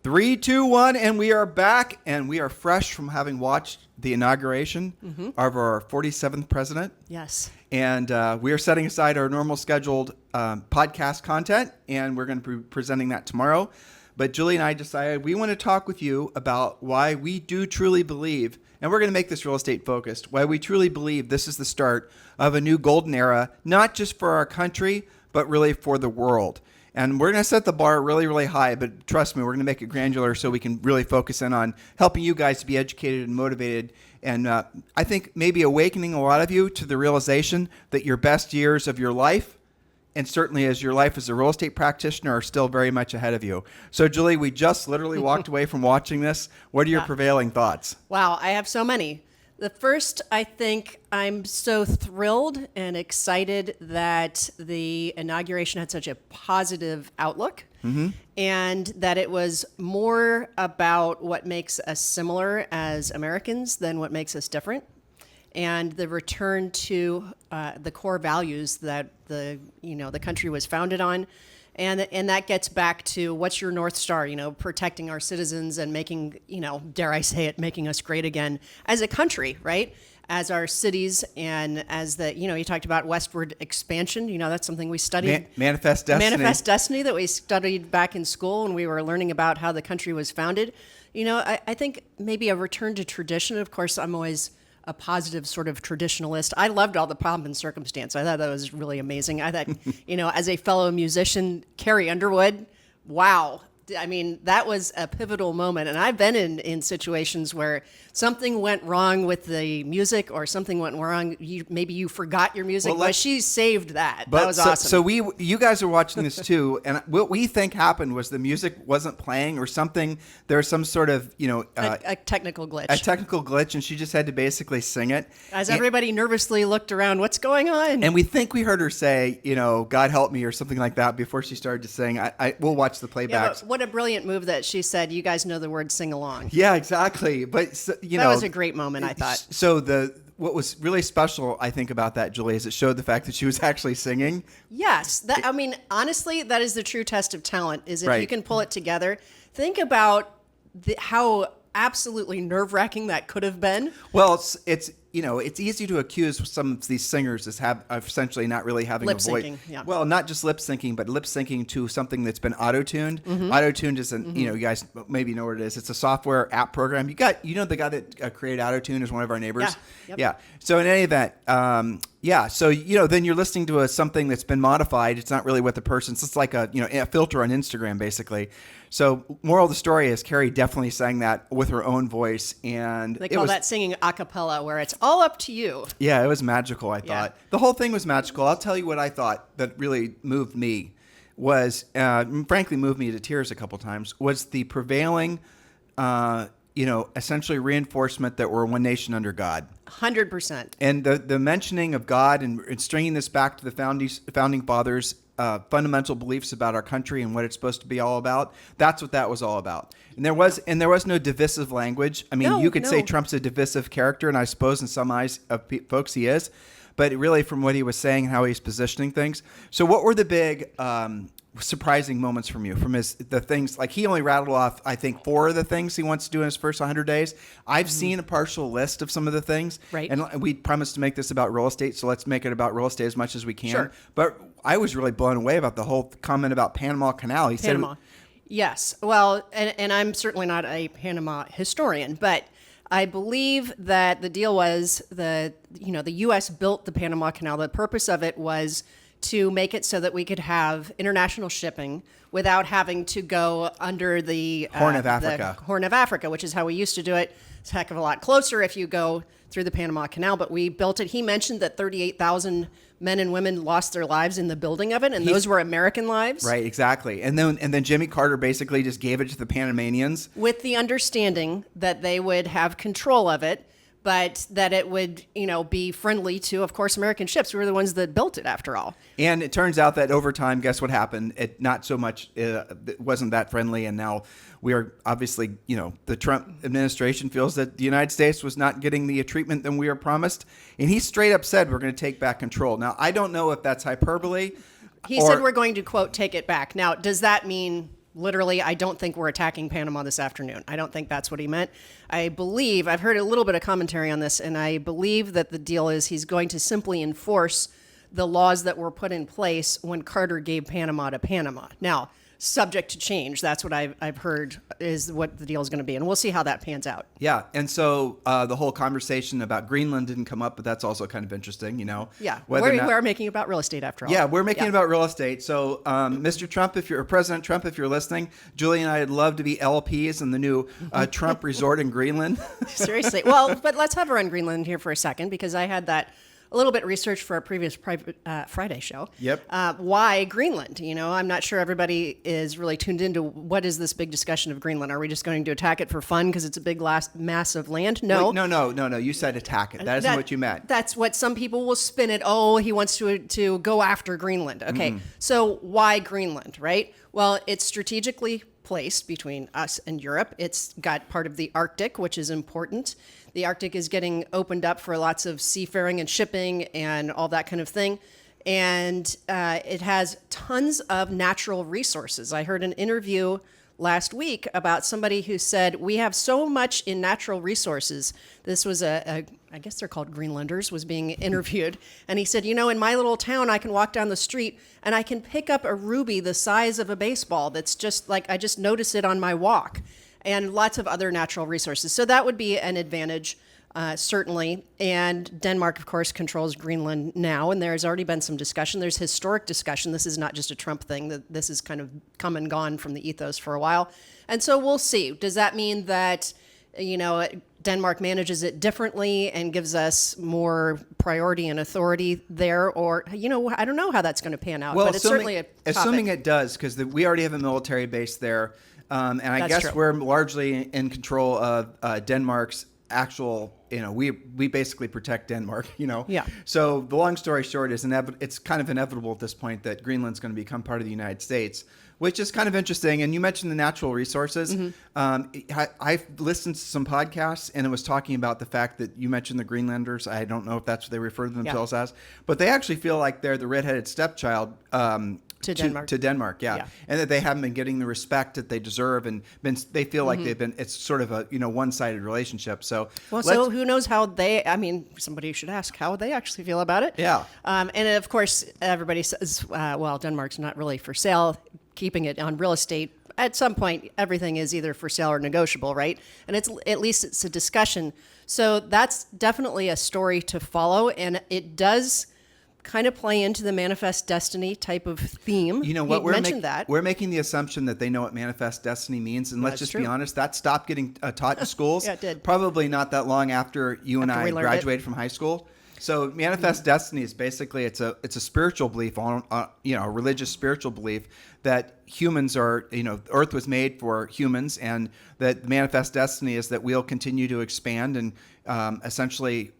3, 2, 1, and we are back, and we are fresh from having watched the inauguration of our 47th president. Yes. And we are setting aside our normal scheduled podcast content, and we're going to be presenting that tomorrow. But Julie and I decided we want to talk with you about why we do truly believe, and we're going to make this real estate focused, why we truly believe this is the start of a new golden era, not just for our country, but really for the world. And we're going to set the bar really, really high, but trust me, we're going to make it granular so we can really focus in on helping you guys to be educated and motivated. And I think maybe awakening a lot of you to the realization that your best years of your life, and certainly as your life as a real estate practitioner, are still very much ahead of you. So, Julie, we just literally walked away from watching this. What are your prevailing thoughts? Wow, I have so many. The first, I think I'm so thrilled and excited that the inauguration had such a positive outlook and that it was more about what makes us similar as Americans than what makes us different. And the return to the core values that the country was founded on. And that gets back to what's your North Star, protecting our citizens and making, dare I say it, making us great again as a country, right? As our cities and as you talked about westward expansion, that's something we studied. Manifest Destiny. Manifest Destiny that we studied back in school when we were learning about how the country was founded. I think maybe a return to tradition. Of course, I'm always a positive sort of traditionalist. I loved all the pomp and circumstance. I thought that was really amazing. I thought, as a fellow musician, Carrie Underwood, wow. I mean, that was a pivotal moment. And I've been in situations where something went wrong with the music or something went wrong. Maybe you forgot your music, but she saved that. That was awesome. So you guys are watching this too. And what we think happened was the music wasn't playing or something. There was some sort of, a technical glitch. A technical glitch. And she just had to basically sing it. As everybody nervously looked around, what's going on? And we think we heard her say, God help me or something like that before she started to sing. We'll watch the playbacks. Yeah, what a brilliant move that she said, you guys know the word sing along. Yeah, exactly. But, that was a great moment, I thought. So what was really special, I think, about that, Julie, is it showed the fact that she was actually singing. Yes. Honestly, that is the true test of talent, is if you can pull it together. Think about how absolutely nerve-wracking that could have been. Well, it's easy to accuse some of these singers of essentially not really having a voice. Lip syncing, yeah. Well, not just lip syncing, but lip syncing to something that's been auto-tuned. Auto-tuned is you guys maybe know what it is. It's a software app program. The guy that created auto-tune is one of our neighbors. Yeah. Yep. Yeah. So in any event, so then you're listening to something that's been modified. It's not really what the person's. It's like a filter on Instagram, basically. So moral of the story is Carrie definitely sang that with her own voice, and they call that singing a cappella, where it's all up to you. Yeah, it was magical. I thought the whole thing was magical. I'll tell you what I thought that really moved me was, frankly, moved me to tears a couple times. Was the prevailing, essentially reinforcement that we're one nation under God. 100%. And the mentioning of God and stringing this back to the founding fathers. Fundamental beliefs about our country and what it's supposed to be all about. That's what that was all about. And there was no divisive language. I mean, you could say Trump's a divisive character, and I suppose in some eyes of folks he is, but really from what he was saying and how he's positioning things. So what were the big surprising moments from you? From the things, like he only rattled off, I think, 4 of the things he wants to do in his first 100 days. I've seen a partial list of some of the things. Right. And we promised to make this about real estate, so let's make it about real estate as much as we can. Sure. But I was really blown away about the whole comment about Panama Canal. He said, yes. Well, and I'm certainly not a Panama historian, but I believe that the deal was the U.S. built the Panama Canal. The purpose of it was to make it so that we could have international shipping without having to go under the Horn of Africa. The Horn of Africa, which is how we used to do it. It's a heck of a lot closer if you go through the Panama Canal, but we built it. He mentioned that 38,000 men and women lost their lives in the building of it, and those were American lives. Right, exactly. And then Jimmy Carter basically just gave it to the Panamanians. With the understanding that they would have control of it, but that it would, be friendly to, of course, American ships. We were the ones that built it, after all. And it turns out that over time, guess what happened? It not so much, it wasn't that friendly, and now we are obviously, the Trump administration feels that the United States was not getting the treatment that we were promised, and he straight up said we're going to take back control. Now, I don't know if that's hyperbole. He said we're going to, quote, take it back. Now, does that mean literally, I don't think we're attacking Panama this afternoon. I don't think that's what he meant. I believe, I've heard a little bit of commentary on this, and I believe that the deal is he's going to simply enforce the laws that were put in place when Carter gave Panama to Panama. Now, subject to change. That's what I've heard is what the deal is going to be. And we'll see how that pans out. Yeah. And so the whole conversation about Greenland didn't come up, but that's also kind of interesting, Yeah. We're making it about real estate after all. Yeah, we're making it about real estate. So Mr. Trump, President Trump, if you're listening, Julie and I would love to be LPs in the new Trump resort in Greenland. Seriously. Well, but let's hover on Greenland here for a second, because I had that a little bit researched for our previous Friday show. Yep. Why Greenland? I'm not sure everybody is really tuned into what is this big discussion of Greenland. Are we just going to attack it for fun because it's a big mass of land? No. Wait, no. You said attack it. That isn't what you meant. That's what some people will spin it. Oh, he wants to go after Greenland. Okay. So why Greenland, right? Well, it's strategically placed between us and Europe. It's got part of the Arctic, which is important. The Arctic is getting opened up for lots of seafaring and shipping and all that kind of thing. And it has tons of natural resources. I heard an interview last week about somebody who said, we have so much in natural resources. This was I guess they're called Greenlanders, was being interviewed. And he said, in my little town, I can walk down the street and I can pick up a ruby the size of a baseball that's just like, I just notice it on my walk. And lots of other natural resources. So that would be an advantage, certainly. And Denmark, of course, controls Greenland now. And there's already been some discussion. There's historic discussion. This is not just a Trump thing. This has kind of come and gone from the ethos for a while. And so we'll see. Does that mean that, Denmark manages it differently and gives us more priority and authority there? Or, I don't know how that's going to pan out. Well, but it's certainly a topic. Assuming it does, because we already have a military base there. And I guess true. we're largely in control of Denmark's actual, we basically protect Denmark, Yeah. So the long story short is it's kind of inevitable at this point that Greenland's going to become part of the United States, which is kind of interesting. And you mentioned the natural resources. I've listened to some podcasts, and it was talking about the fact that you mentioned the Greenlanders. I don't know if that's what they refer to themselves as, but they actually feel like they're the redheaded stepchild to Denmark. To Denmark, yeah. And that they haven't been getting the respect that they deserve, and they feel like it's sort of a one-sided relationship. So so who knows how somebody should ask how they actually feel about it. Yeah. And of course, everybody says, Denmark's not really for sale. Keeping it on real estate, at some point, everything is either for sale or negotiable, right? And at least it's a discussion. So that's definitely a story to follow, and it does kind of play into the manifest destiny type of theme. You know what? That. We're making the assumption that they know what manifest destiny means. And let's just be honest, that stopped getting taught in schools. Yeah, it did. Probably not that long after you and I graduated from high school. So manifest destiny is basically, it's a spiritual belief, a religious spiritual belief that humans are, Earth was made for humans, and that manifest destiny is that we'll continue to expand, and essentially,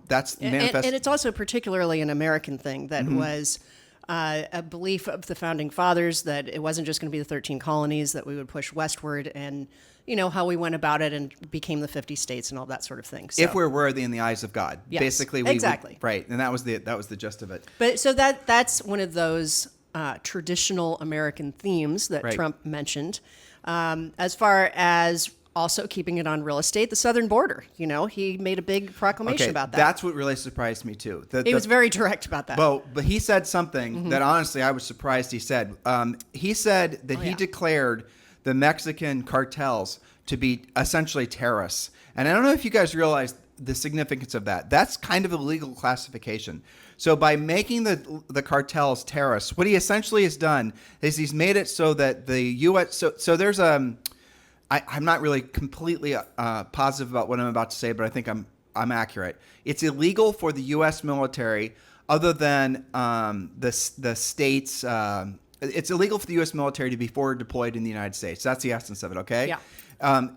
that's manifest. And it's also particularly an American thing that was a belief of the founding fathers that it wasn't just going to be the 13 colonies, that we would push westward, and how we went about it and became the 50 states and all that sort of thing. So, if we're worthy in the eyes of God, yes, basically, exactly. Right, and that was the gist of it. But so that's one of those traditional American themes that Trump mentioned. As far as also keeping it on real estate, the southern border. He made a big proclamation about that. That's what really surprised me too. He was very direct about that. Well, but he said something that honestly I was surprised he said. He said that he declared the Mexican cartels to be essentially terrorists. And I don't know if you guys realize the significance of that. That's kind of a legal classification. So by making the cartels terrorists, what he essentially has done is he's made it so that the U.S. So there's I'm not really completely positive about what I'm about to say, but I think I'm accurate. It's illegal for the U.S. military, other than the states. It's illegal for the U.S. military to be forward deployed in the United States. That's the essence of it, okay? Yeah.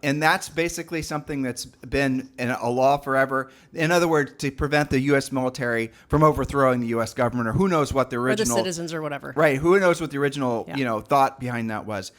And that's basically something that's been in a law forever. In other words, to prevent the U.S. military from overthrowing the U.S. government, or who knows what the original... Or the citizens or whatever. Right, who knows what the original thought behind that was.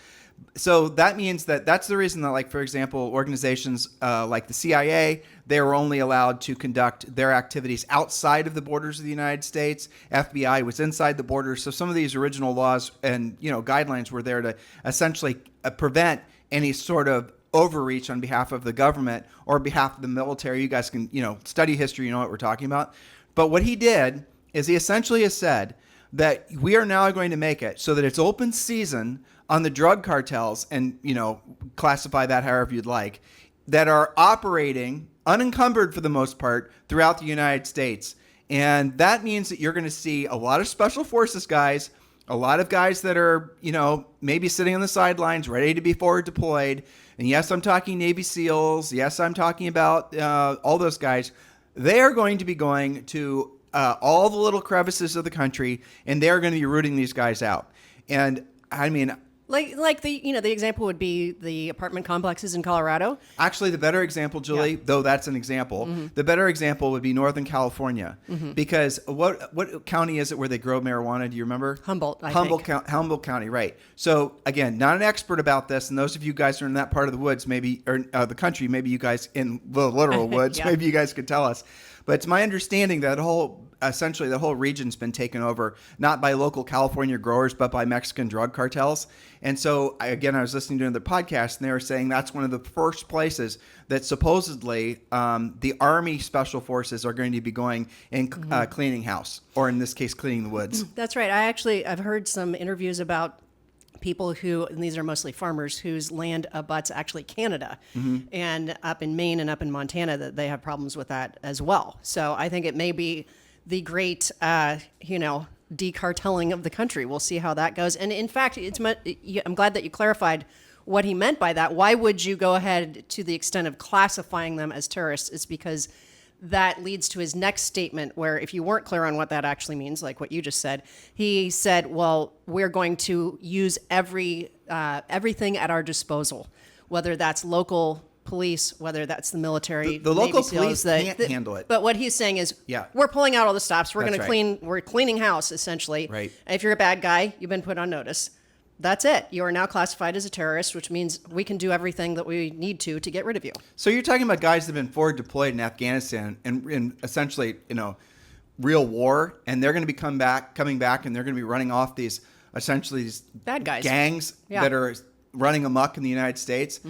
So that means that's the reason that, like, for example, organizations like the CIA, they were only allowed to conduct their activities outside of the borders of the United States. FBI was inside the borders. So some of these original laws and, guidelines were there to essentially prevent any sort of overreach on behalf of the government or behalf of the military. You guys can, study history, you know what we're talking about. But what he did is he essentially has said that we are now going to make it so that it's open season on the drug cartels, and classify that however you'd like, that are operating unencumbered for the most part throughout the United States. And that means that you're going to see a lot of special forces guys, a lot of guys that are, maybe sitting on the sidelines ready to be forward deployed. And yes, I'm talking Navy SEALs. Yes, I'm talking about all those guys. They are going to be going to all the little crevices of the country, and they're going to be rooting these guys out. And I mean, like the example would be the apartment complexes in Colorado. Actually, the better example, Julie, though that's an example, the better example would be Northern California, because what county is it where they grow marijuana? Do you remember? Humboldt, Humboldt County, right? So again, not an expert about this, and those of you guys who are in that part of the woods, maybe, or the country, maybe you guys in the literal woods, Yeah. maybe you guys could tell us. But it's my understanding that essentially the whole region's been taken over, not by local California growers, but by Mexican drug cartels. And so, I was listening to another podcast, and they were saying that's one of the first places that supposedly the Army Special Forces are going to be going and cleaning house, or in this case, cleaning the woods. That's right. I've heard some interviews about people who, and these are mostly farmers, whose land abuts actually Canada, and up in Maine and up in Montana, that they have problems with that as well. So I think it may be the great, decarteling of the country. We'll see how that goes. And in fact, I'm glad that you clarified what he meant by that. Why would you go ahead to the extent of classifying them as terrorists? It's because that leads to his next statement, where if you weren't clear on what that actually means, like what you just said, he said, well, we're going to use everything at our disposal, whether that's local police, whether that's the military. The Navy local SEALs, police can't handle it. But what he's saying is, Yeah. we're pulling out all the stops. We're That's going to we're cleaning house, essentially. Right. If you're a bad guy, you've been put on notice. That's it. You are now classified as a terrorist, which means we can do everything that we need to get rid of you. So you're talking about guys that have been forward deployed in Afghanistan and in essentially, real war, and they're going to be coming back, and they're going to be running off these Bad guys. gangs that are running amok in the United States. I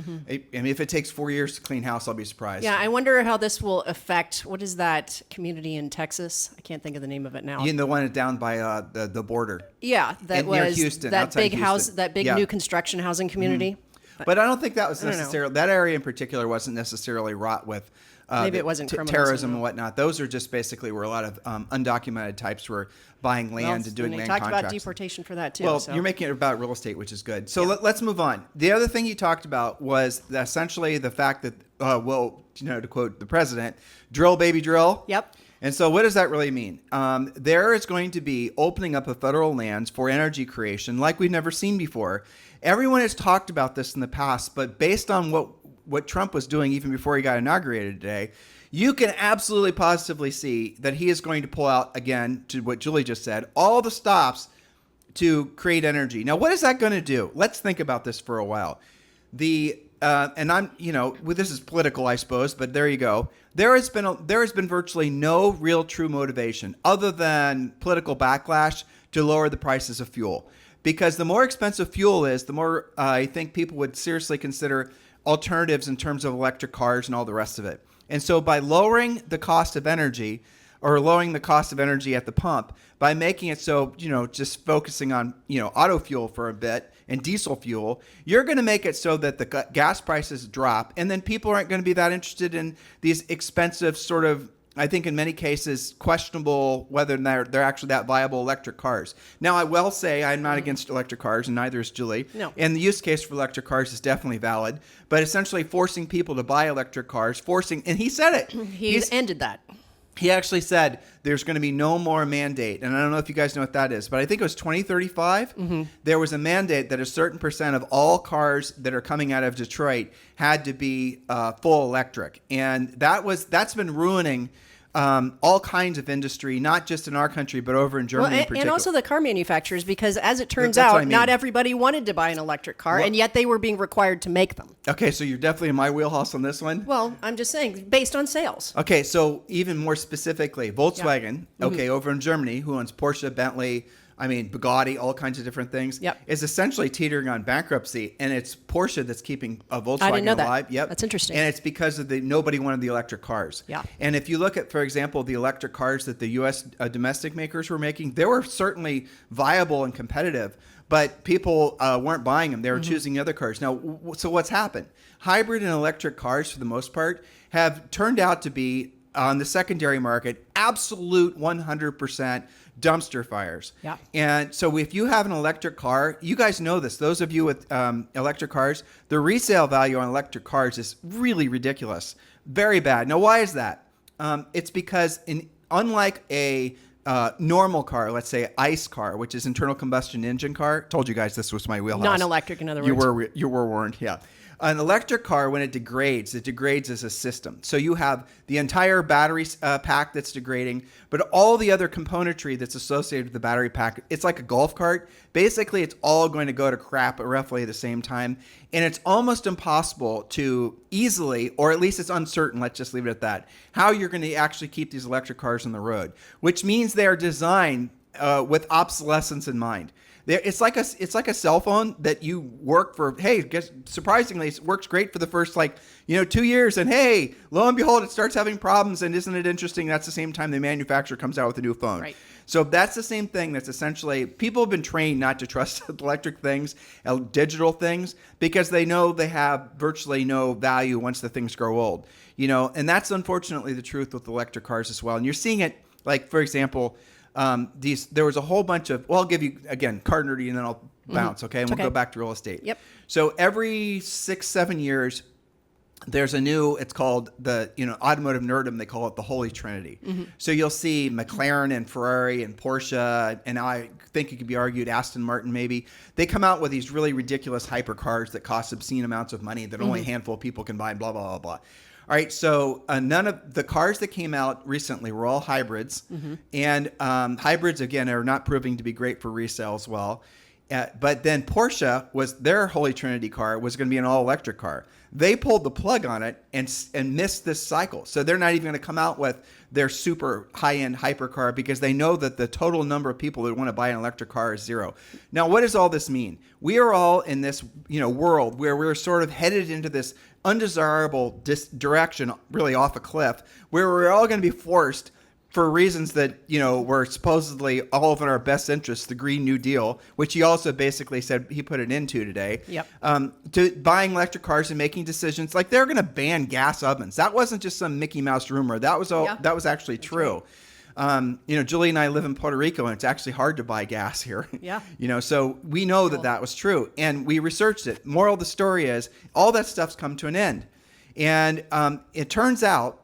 mean, if it takes 4 years to clean house, I'll be surprised. Yeah, I wonder how this will affect, what is that community in Texas? I can't think of the name of it now. The one down by the border. Yeah, that near was Houston, that outside big house, Houston. that big Yeah. new construction housing community. But I don't think that was don't know. necessarily, that area in particular wasn't necessarily wrought with Maybe it wasn't criminals terrorism and- and whatnot. Those are just basically where a lot of undocumented types were buying land and doing and land he talked contracts. about deportation for that too. Well, so. you're making it about real estate, which is good. So let's move on. The other thing you talked about was essentially the fact that, to quote the president, drill, baby, drill. Yep. And so what does that really mean? There is going to be opening up of federal lands for energy creation like we've never seen before. Everyone has talked about this in the past, but based on what Trump was doing even before he got inaugurated today, you can absolutely positively see that he is going to pull out, again, to what Julie just said, all the stops to create energy. Now, what is that going to do? Let's think about this for a while. And I'm, this is political, I suppose, but there you go. There has been virtually no real true motivation other than political backlash to lower the prices of fuel. Because the more expensive fuel is, the more I think people would seriously consider alternatives in terms of electric cars and all the rest of it. And so by lowering the cost of energy, or lowering the cost of energy at the pump, by making it so, just focusing on, auto fuel for a bit and diesel fuel, you're going to make it so that the gas prices drop, and then people aren't going to be that interested in these expensive sort of, I think in many cases, questionable whether they're actually that viable electric cars. Now, I will say I'm not against electric cars, and neither is Julie. No. And the use case for electric cars is definitely valid. But essentially forcing people to buy electric cars, and he said it. He's ended that. He actually said there's going to be no more mandate. And I don't know if you guys know what that is, but I think it was 2035. There was a mandate that a certain percent of all cars that are coming out of Detroit had to be full electric. And that's been ruining all kinds of industry, not just in our country, but over in Germany in particular. And also the car manufacturers, because as it turns That's what out, I mean. not everybody wanted to buy an electric car, and yet they were being required to make them. Okay, so you're definitely in my wheelhouse on this one. Well, I'm just saying, based on sales. Okay, so even more specifically, Volkswagen, okay, over in Germany, who owns Porsche, Bentley, Bugatti, all kinds of different things, is essentially teetering on bankruptcy, and it's Porsche that's keeping Volkswagen I didn't know alive. That. Yep, that's interesting. And it's because of nobody wanted the electric cars. Yeah. And if you look at, for example, the electric cars that the U.S. Domestic makers were making, they were certainly viable and competitive, but people weren't buying them. They were choosing other cars. Now, so what's happened? Hybrid and electric cars, for the most part, have turned out to be on the secondary market absolute 100% dumpster fires. Yeah. And so if you have an electric car, you guys know this. Those of you with electric cars, the resale value on electric cars is really ridiculous. Very bad. Now, why is that? It's because unlike a normal car, let's say ICE car, which is internal combustion engine car, told you guys this was my wheelhouse. Non-electric, in other words. You were warned, yeah. An electric car, when it degrades as a system. So you have the entire battery pack that's degrading, but all the other componentry that's associated with the battery pack, it's like a golf cart. Basically, it's all going to go to crap at roughly the same time. And it's almost impossible to easily, or at least it's uncertain, let's just leave it at that, how you're going to actually keep these electric cars on the road, which means they're designed with obsolescence in mind. It's like a cell phone that you work for. Hey, surprisingly, it works great for the first 2 years, and hey, lo and behold, it starts having problems. And isn't it interesting? That's the same time the manufacturer comes out with a new phone. Right. So that's the same thing. That's essentially, people have been trained not to trust electric things, digital things, because they know they have virtually no value once the things grow old. And that's unfortunately the truth with electric cars as well. And you're seeing it, like for example. There was a whole bunch of, I'll give you, again, car nerdy, and then I'll bounce, okay? And we'll go back to real estate. Yep. So every 6-7 years, there's a new, it's called the, automotive nerdom, they call it the Holy Trinity. So you'll see McLaren and Ferrari and Porsche, and I think it could be argued Aston Martin maybe. They come out with these really ridiculous hypercars that cost obscene amounts of money that only a handful of people can buy, blah, blah, blah, blah. All right, so none of the cars that came out recently were all hybrids, and hybrids, again, are not proving to be great for resale as well. But then Porsche was their Holy Trinity car was going to be an all-electric car. They pulled the plug on it and missed this cycle. So they're not even going to come out with their super high-end hypercar because they know that the total number of people that want to buy an electric car is zero. Now, what does all this mean? We are all in this world where we're sort of headed into this undesirable direction, really off a cliff, where we're all going to be forced for reasons that, were supposedly all of in our best interests, the Green New Deal, which he also basically said he put an end to today, to buying electric cars and making decisions like they're going to ban gas ovens. That wasn't just some Mickey Mouse rumor. That was that was actually true. Right. Julie and I live in Puerto Rico, and it's actually hard to buy gas here. Yeah. So we know that was true, and we researched it. Moral of the story is all that stuff's come to an end, and it turns out,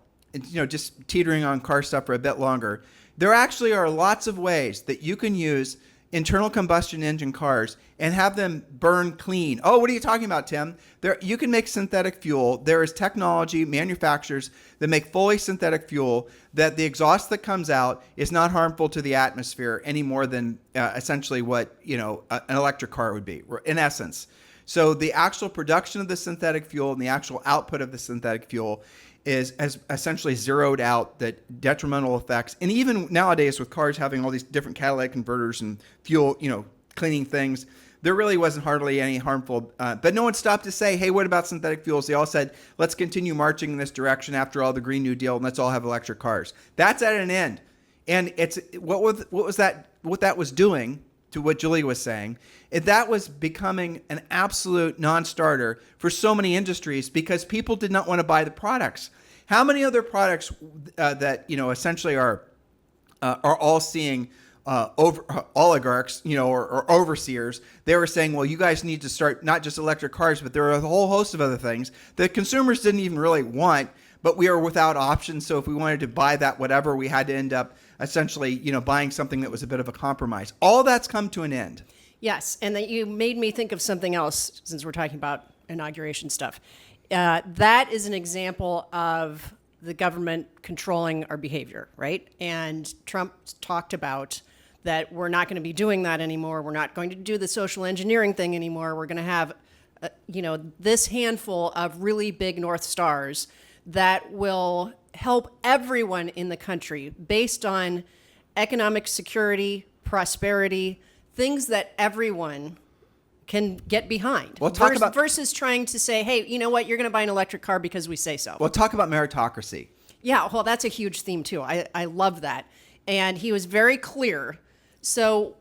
just teetering on car stuff for a bit longer, there actually are lots of ways that you can use internal combustion engine cars and have them burn clean. Oh, what are you talking about, Tim? You can make synthetic fuel. There is technology, manufacturers that make fully synthetic fuel that the exhaust that comes out is not harmful to the atmosphere any more than essentially what an electric car would be, in essence. So the actual production of the synthetic fuel and the actual output of the synthetic fuel has essentially zeroed out the detrimental effects. And even nowadays with cars having all these different catalytic converters and fuel, cleaning things, there really wasn't hardly any harmful. But no one stopped to say, hey, what about synthetic fuels? They all said, let's continue marching in this direction after all the Green New Deal, and let's all have electric cars. That's at an end. And it's what that was doing to what Julie was saying, that was becoming an absolute non-starter for so many industries because people did not want to buy the products. How many other products that essentially are all seeing oligarchs, or overseers? They were saying, well, you guys need to start not just electric cars, but there are a whole host of other things that consumers didn't even really want, but we are without options. So if we wanted to buy that whatever, we had to end up essentially, buying something that was a bit of a compromise. All that's come to an end. Yes, and that you made me think of something else since we're talking about inauguration stuff. That is an example of the government controlling our behavior, right? And Trump talked about that we're not going to be doing that anymore. We're not going to do the social engineering thing anymore. We're going to have, this handful of really big North Stars that will help everyone in the country based on economic security, prosperity, things that everyone can get behind. Well, versus trying to say, hey, you know what, you're going to buy an electric car because we say so. Well, talk about meritocracy. Yeah, well, that's a huge theme too. I love that. And he was very clear. So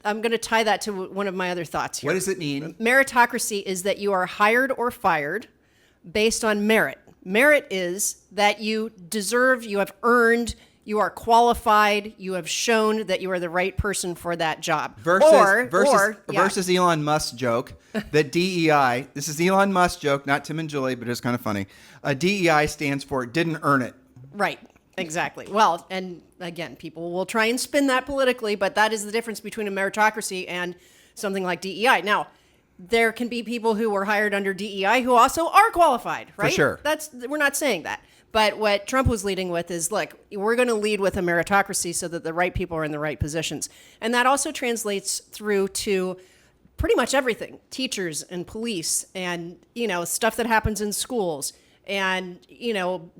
I'm going to tie that to one of my other thoughts here. What does it mean? Meritocracy is that you are hired or fired based on merit. Merit is that you deserve, you have earned, you are qualified, you have shown that you are the right person for that job. Versus Elon Musk's joke that DEI, this is Elon Musk's joke, not Tim and Julie, but it's kind of funny. DEI stands for didn't earn it. Right, exactly. Well, and again, people will try and spin that politically, but that is the difference between a meritocracy and something like DEI. Now, there can be people who were hired under DEI who also are qualified, right? For sure. We're not saying that. But what Trump was leading with is, look, we're going to lead with a meritocracy so that the right people are in the right positions. And that also translates through to pretty much everything, teachers and police and, stuff that happens in schools. And,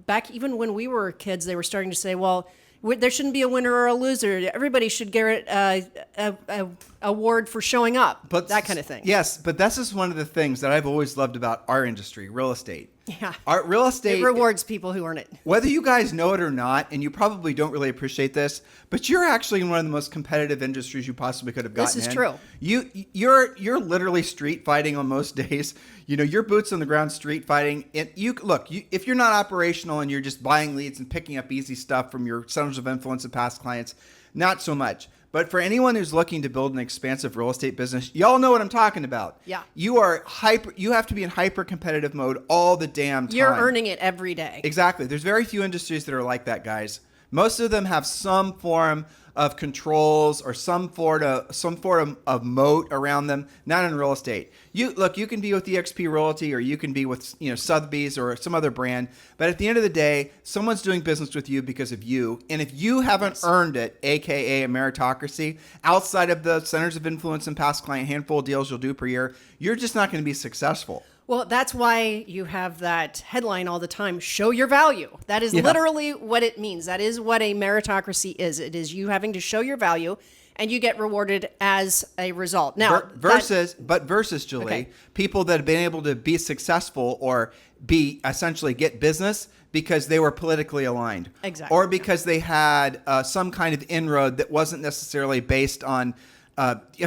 back even when we were kids, they were starting to say, well, there shouldn't be a winner or a loser. Everybody should get a award for showing up, that kind of thing. Yes, but this is one of the things that I've always loved about our industry, real estate. Yeah. Our real estate, it rewards people who earn it. Whether you guys know it or not, and you probably don't really appreciate this, but you're actually in one of the most competitive industries you possibly could have gotten in. This is true. You're literally street fighting on most days. You're boots on the ground street fighting. And if you're not operational and you're just buying leads and picking up easy stuff from your centers of influence and past clients, not so much. But for anyone who's looking to build an expansive real estate business, y'all know what I'm talking about. Yeah. You have to be in hyper competitive mode all the damn time. You're earning it every day. Exactly. There's very few industries that are like that, guys. Most of them have some form of controls or some form of moat around them. Not in real estate. You can be with eXp Realty or you can be with Sotheby's or some other brand. But at the end of the day, someone's doing business with you because of you. And if you haven't earned it, aka a meritocracy, outside of the centers of influence and past client handful of deals you'll do per year, you're just not going to be successful. Well, that's why you have that headline all the time, show your value. That is literally what it means. That is what a meritocracy is. It is you having to show your value and you get rewarded as a result. Now, versus Julie, okay, people that have been able to be successful or essentially get business because they were politically aligned. Exactly. Or because they had some kind of inroad that wasn't necessarily based on,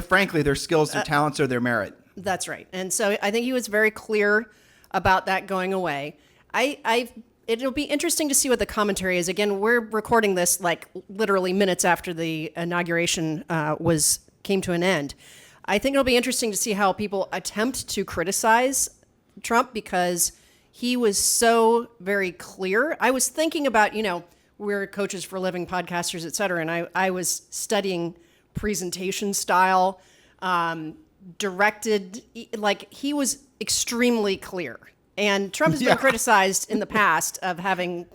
frankly, their skills, their talents, or their merit. That's right. And so I think he was very clear about that going away. It'll be interesting to see what the commentary is. Again, we're recording this like literally minutes after the inauguration came to an end. I think it'll be interesting to see how people attempt to criticize Trump because he was so very clear. I was thinking about, we're coaches for a living, podcasters, et cetera, and I was studying presentation style, directed, like he was extremely clear. And Trump has been criticized in the past of having,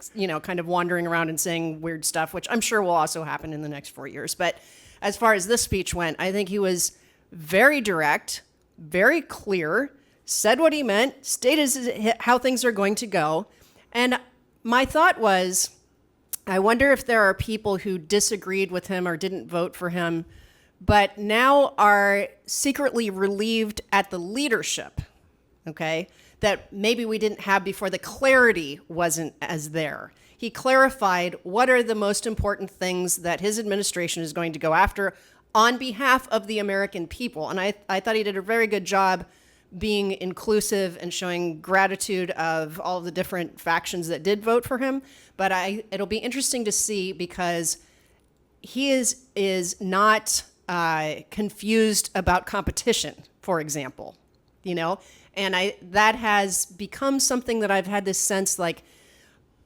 kind of wandering around and saying weird stuff, which I'm sure will also happen in the next 4 years. But as far as this speech went, I think he was very direct, very clear, said what he meant, stated how things are going to go. And my thought was, I wonder if there are people who disagreed with him or didn't vote for him but now are secretly relieved at the leadership, okay, that maybe we didn't have before. The clarity wasn't as there. He clarified what are the most important things that his administration is going to go after on behalf of the American people. And I thought he did a very good job being inclusive and showing gratitude of all the different factions that did vote for him. But it'll be interesting to see because he is not confused about competition, for example, and that has become something that I've had this sense like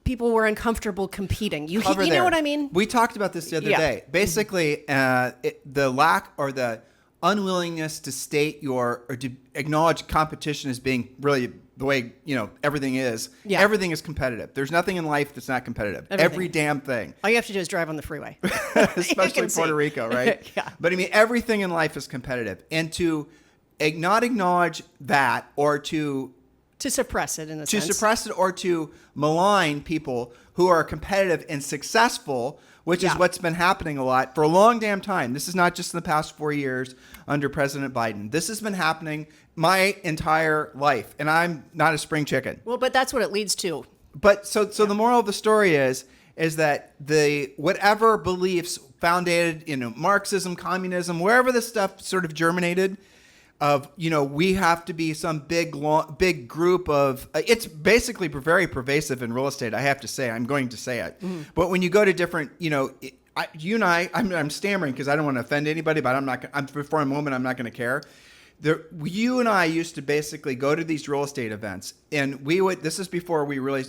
people were uncomfortable competing. You know what I mean? We talked about this the other day. Basically, the lack or the unwillingness to state or to acknowledge competition as being really the way, everything is. Yeah. Everything is competitive. There's nothing in life that's not competitive. Everything. Every damn thing. All you have to do is drive on the freeway. Especially Puerto Rico, right? Yeah. But I mean, everything in life is competitive. And to not acknowledge that, or to suppress it in a sense. To suppress it, or to malign people who are competitive and successful, which is what's been happening a lot for a long damn time. This is not just in the past 4 years under President Biden. This has been happening my entire life, and I'm not a spring chicken. Well, but that's what it leads to. But so the moral of the story is that the whatever beliefs founded in Marxism, communism, wherever this stuff sort of germinated, of we have to be some big group of it's basically very pervasive in real estate. I have to say, I'm going to say it. Mm-hmm. But when you go to different, you and I'm stammering because I don't want to offend anybody, but for a moment I'm not going to care. You and I used to basically go to these real estate events, and this is before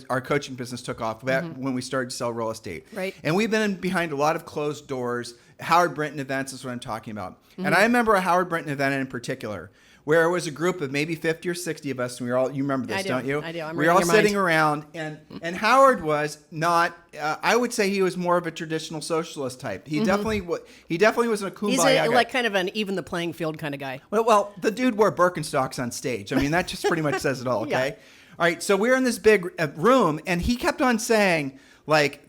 our coaching business took off, when we started to sell real estate. Right. And we've been behind a lot of closed doors. Howard Brinton events is what I'm talking about. Mm-hmm. And I remember a Howard Brinton event in particular, where it was a group of maybe 50 or 60 of us, and you remember this, don't you? I do. We were all sitting around, and Howard was not, I would say he was more of a traditional socialist type. He definitely was a kumbaya He's guy. like kind of an even the playing field kind of guy. Well, the dude wore Birkenstocks on stage. I mean, that just pretty much says it all, okay? Yeah. All right, so we're in this big room, and he kept on saying,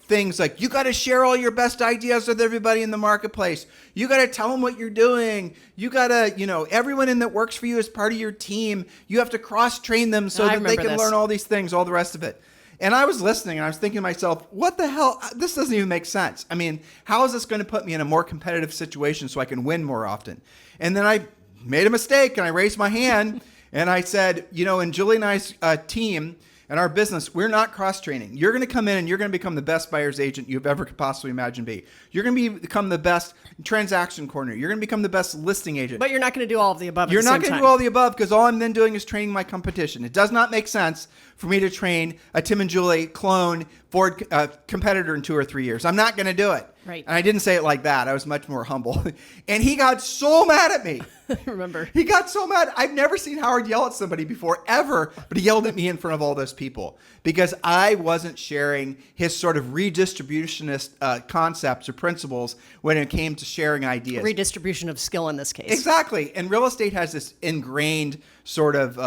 things like, you got to share all your best ideas with everybody in the marketplace. You got to tell them what you're doing. You got to, everyone in that works for you is part of your team. You have to cross-train them so that they can learn all these things, all the rest of it. And I was listening, and I was thinking to myself, what the hell? This doesn't even make sense. I mean, how is this going to put me in a more competitive situation so I can win more often? And then I made a mistake, and I raised my hand, and I said, in Julie and I's team, in our business, we're not cross-training. You're going to come in and you're going to become the best buyer's agent you've ever could possibly imagine be. You're going to become the best transaction coordinator. You're going to become the best listing agent. But you're not going to do all of the above. You're not going to do all the above, because all I'm then doing is training my competition. It does not make sense for me to train a Tim and Julie clone Ford competitor in 2 or 3 years. I'm not going to do it. Right. And I didn't say it like that. I was much more humble. And he got so mad at me. Remember. He got so mad. I've never seen Howard yell at somebody before, ever, but he yelled at me in front of all those people because I wasn't sharing his sort of redistributionist concepts or principles when it came to sharing ideas. Redistribution of skill in this case. Exactly. And real estate has this ingrained sort of,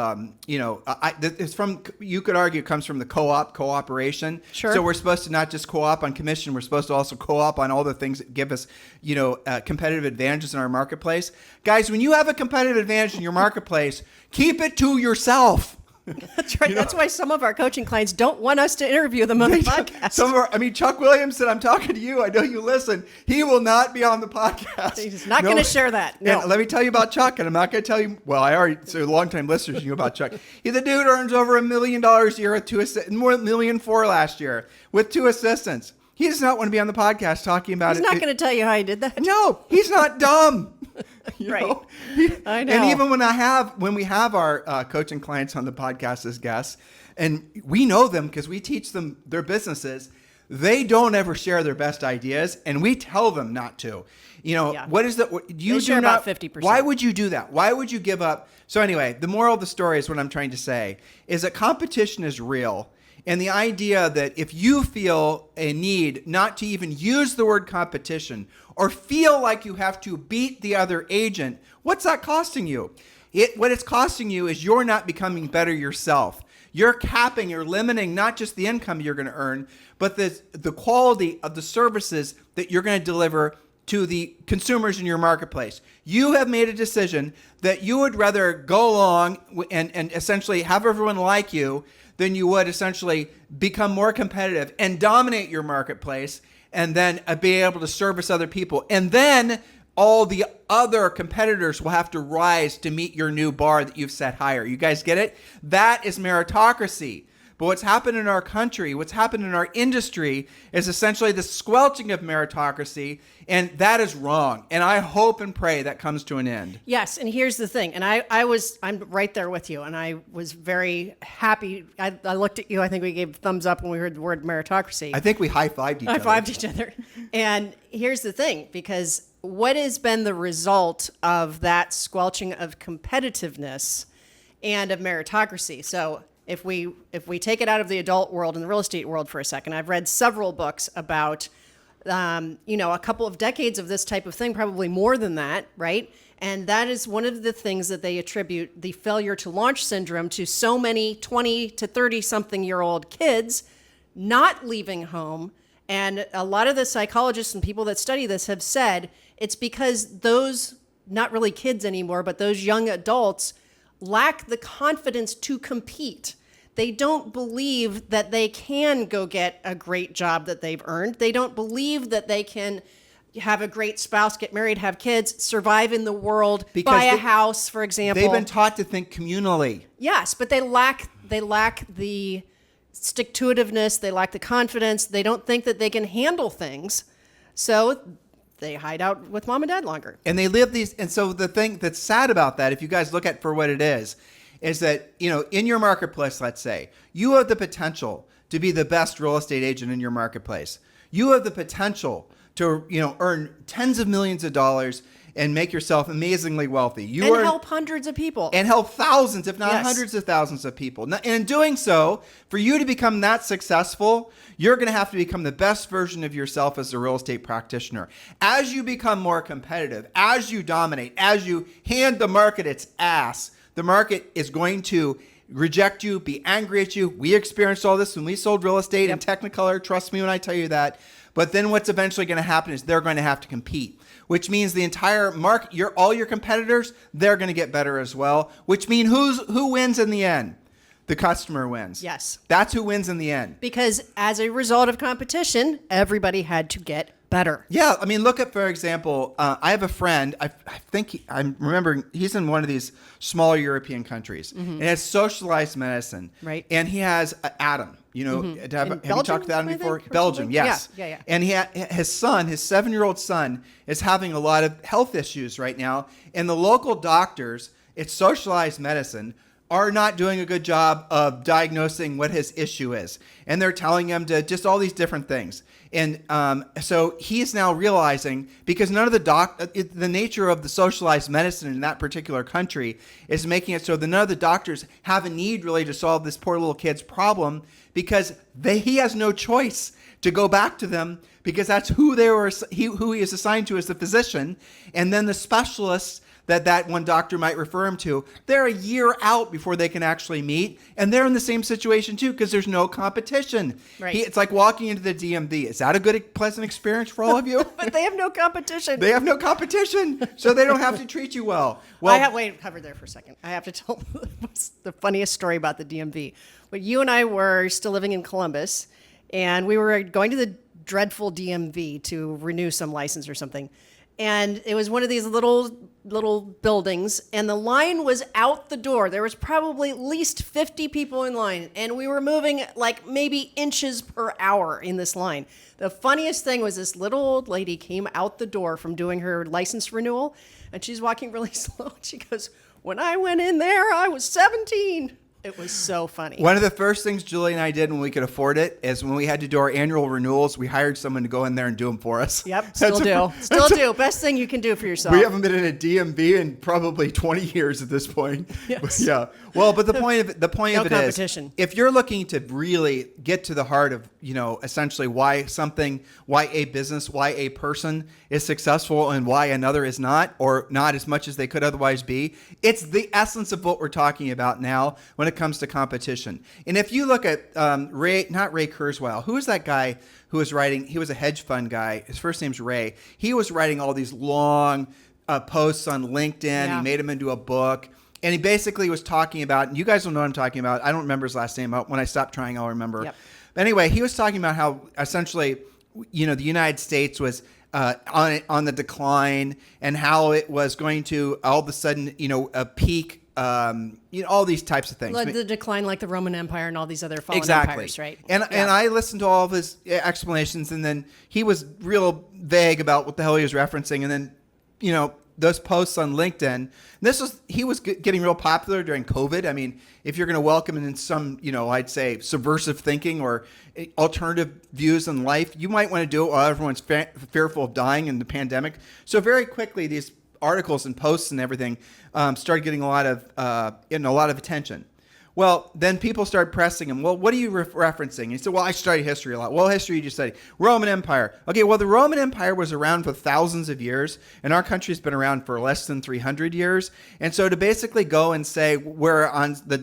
it's from, you could argue it comes from the cooperation. Sure. So we're supposed to not just co-op on commission, we're supposed to also co-op on all the things that give us, competitive advantages in our marketplace. Guys, when you have a competitive advantage in your marketplace, keep it to yourself. That's right. That's why some of our coaching clients don't want us to interview them on the podcast. Chuck Williams said, I'm talking to you. I know you listen. He will not be on the podcast. He's not going to share that. No. And let me tell you about Chuck, and I'm not going to tell you. Well, I already, so long-time listeners knew about Chuck. The dude earns over $1 million a year with more $1.4 million last year with 2 assistants. He does not want to be on the podcast talking about it. He's not going to tell you how he did that. No, he's not dumb. Right. I know. And even when we have our coaching clients on the podcast as guests, and we know them because we teach them their businesses, they don't ever share their best ideas, and we tell them not to. What is that? You share about 50%. Why would you do that? Why would you give up? So anyway, the moral of the story is what I'm trying to say is that competition is real. And the idea that if you feel a need not to even use the word competition or feel like you have to beat the other agent, what's that costing you? What it's costing you is you're not becoming better yourself. You're capping, you're limiting not just the income you're going to earn, but the quality of the services that you're going to deliver to the consumers in your marketplace. You have made a decision that you would rather go along and essentially have everyone like you than you would essentially become more competitive and dominate your marketplace and then be able to service other people. And then all the other competitors will have to rise to meet your new bar that you've set higher. You guys get it? That is meritocracy. But what's happened in our country, what's happened in our industry is essentially the squelching of meritocracy, and that is wrong. And I hope and pray that comes to an end. Yes, and here's the thing, and I'm right there with you, and I was very happy. I looked at you, I think we gave thumbs up when we heard the word meritocracy. I think we high-fived each other. High-fived each other. And here's the thing, because what has been the result of that squelching of competitiveness and of meritocracy? So if we take it out of the adult world and the real estate world for a second, I've read several books about a couple of decades of this type of thing, probably more than that, right? And that is one of the things that they attribute the failure to launch syndrome to so many 20 to 30 something year old kids not leaving home. And a lot of the psychologists and people that study this have said it's because those, not really kids anymore, but those young adults lack the confidence to compete. They don't believe that they can go get a great job that they've earned. They don't believe that they can have a great spouse, get married, have kids, survive in the world, buy a house, for example. They've been taught to think communally. Yes, but they lack the stick-to-itiveness. They lack the confidence. They don't think that they can handle things. So they hide out with mom and dad longer. And they live these. And so the thing that's sad about that, if you guys look at it for what it is that, in your marketplace, let's say, you have the potential to be the best real estate agent in your marketplace. You have the potential to, earn tens of millions of dollars and make yourself amazingly wealthy. Help hundreds of people. And help thousands, if not hundreds of thousands of people. And in doing so, for you to become that successful, you're going to have to become the best version of yourself as a real estate practitioner. As you become more competitive, as you dominate, as you hand the market its ass, the market is going to reject you, be angry at you. We experienced all this when we sold real estate in Technicolor. Trust me when I tell you that. But then what's eventually going to happen is they're going to have to compete, which means the entire market, all your competitors, they're going to get better as well, which means who wins in the end? The customer wins. Yes. That's who wins in the end. Because as a result of competition, everybody had to get better. Yeah. I mean, look at, for example, I have a friend, I'm remembering, he's in one of these smaller European countries, and has socialized medicine. Right. And he has Adam. Have you talked to Adam before? Belgium, yes. Yeah. And his 7-year-old son, is having a lot of health issues right now. And the local doctors, it's socialized medicine, are not doing a good job of diagnosing what his issue is. And they're telling him to just all these different things. And so he's now realizing, because none of the nature of the socialized medicine in that particular country is making it so that none of the doctors have a need really to solve this poor little kid's problem, because he has no choice to go back to them, because that's who he is assigned to as the physician. And then the specialists that one doctor might refer him to, they're a year out before they can actually meet. And they're in the same situation too, because there's no competition. Right. It's like walking into the DMV. Is that a good, pleasant experience for all of you? But they have no competition. They have no competition, so they don't have to treat you well. Wait, cover there for a second. I have to tell the funniest story about the DMV. But you and I were still living in Columbus, and we were going to the dreadful DMV to renew some license or something. And it was one of these little buildings, and the line was out the door. There was probably at least 50 people in line, and we were moving like maybe inches per hour in this line. The funniest thing was this little old lady came out the door from doing her license renewal, and she's walking really slow. She goes, "When I went in there, I was 17. It was so funny. One of the first things Julie and I did when we could afford it is when we had to do our annual renewals, we hired someone to go in there and do them for us. Yep, still do. Best thing you can do for yourself. We haven't been in a DMV in probably 20 years at this point. Yes. Yeah. Well, but the point of it is, if you're looking to really get to the heart of, essentially why a business, why a person is successful and why another is not, or not as much as they could otherwise be, it's the essence of what we're talking about now when it comes to competition. And if you look at not Ray Kurzweil, who is that guy who was writing? He was a hedge fund guy. His first name's Ray. He was writing all these long posts on LinkedIn. Yeah. He made them into a book. And he basically was talking about, and you guys don't know what I'm talking about. I don't remember his last name. When I stop trying, I'll remember. Yep. But anyway, he was talking about how essentially, the United States was on the decline, and how it was going to all of a sudden, a peak. All these types of things. Like the decline, like the Roman Empire and all these other fallen empires, right? And I listened to all of his explanations, and then he was real vague about what the hell he was referencing. And then, those posts on LinkedIn, he was getting real popular during COVID. I mean, if you're going to welcome in some, I'd say subversive thinking or alternative views in life, you might want to do it while everyone's fearful of dying in the pandemic. So very quickly, these articles and posts and everything started getting a lot of attention. Well, then people start pressing him. Well, what are you referencing? He said, well, I study history a lot. Well, history you just study. Roman Empire. Okay, well, the Roman Empire was around for thousands of years, and our country's been around for less than 300 years. And so to basically go and say we're on the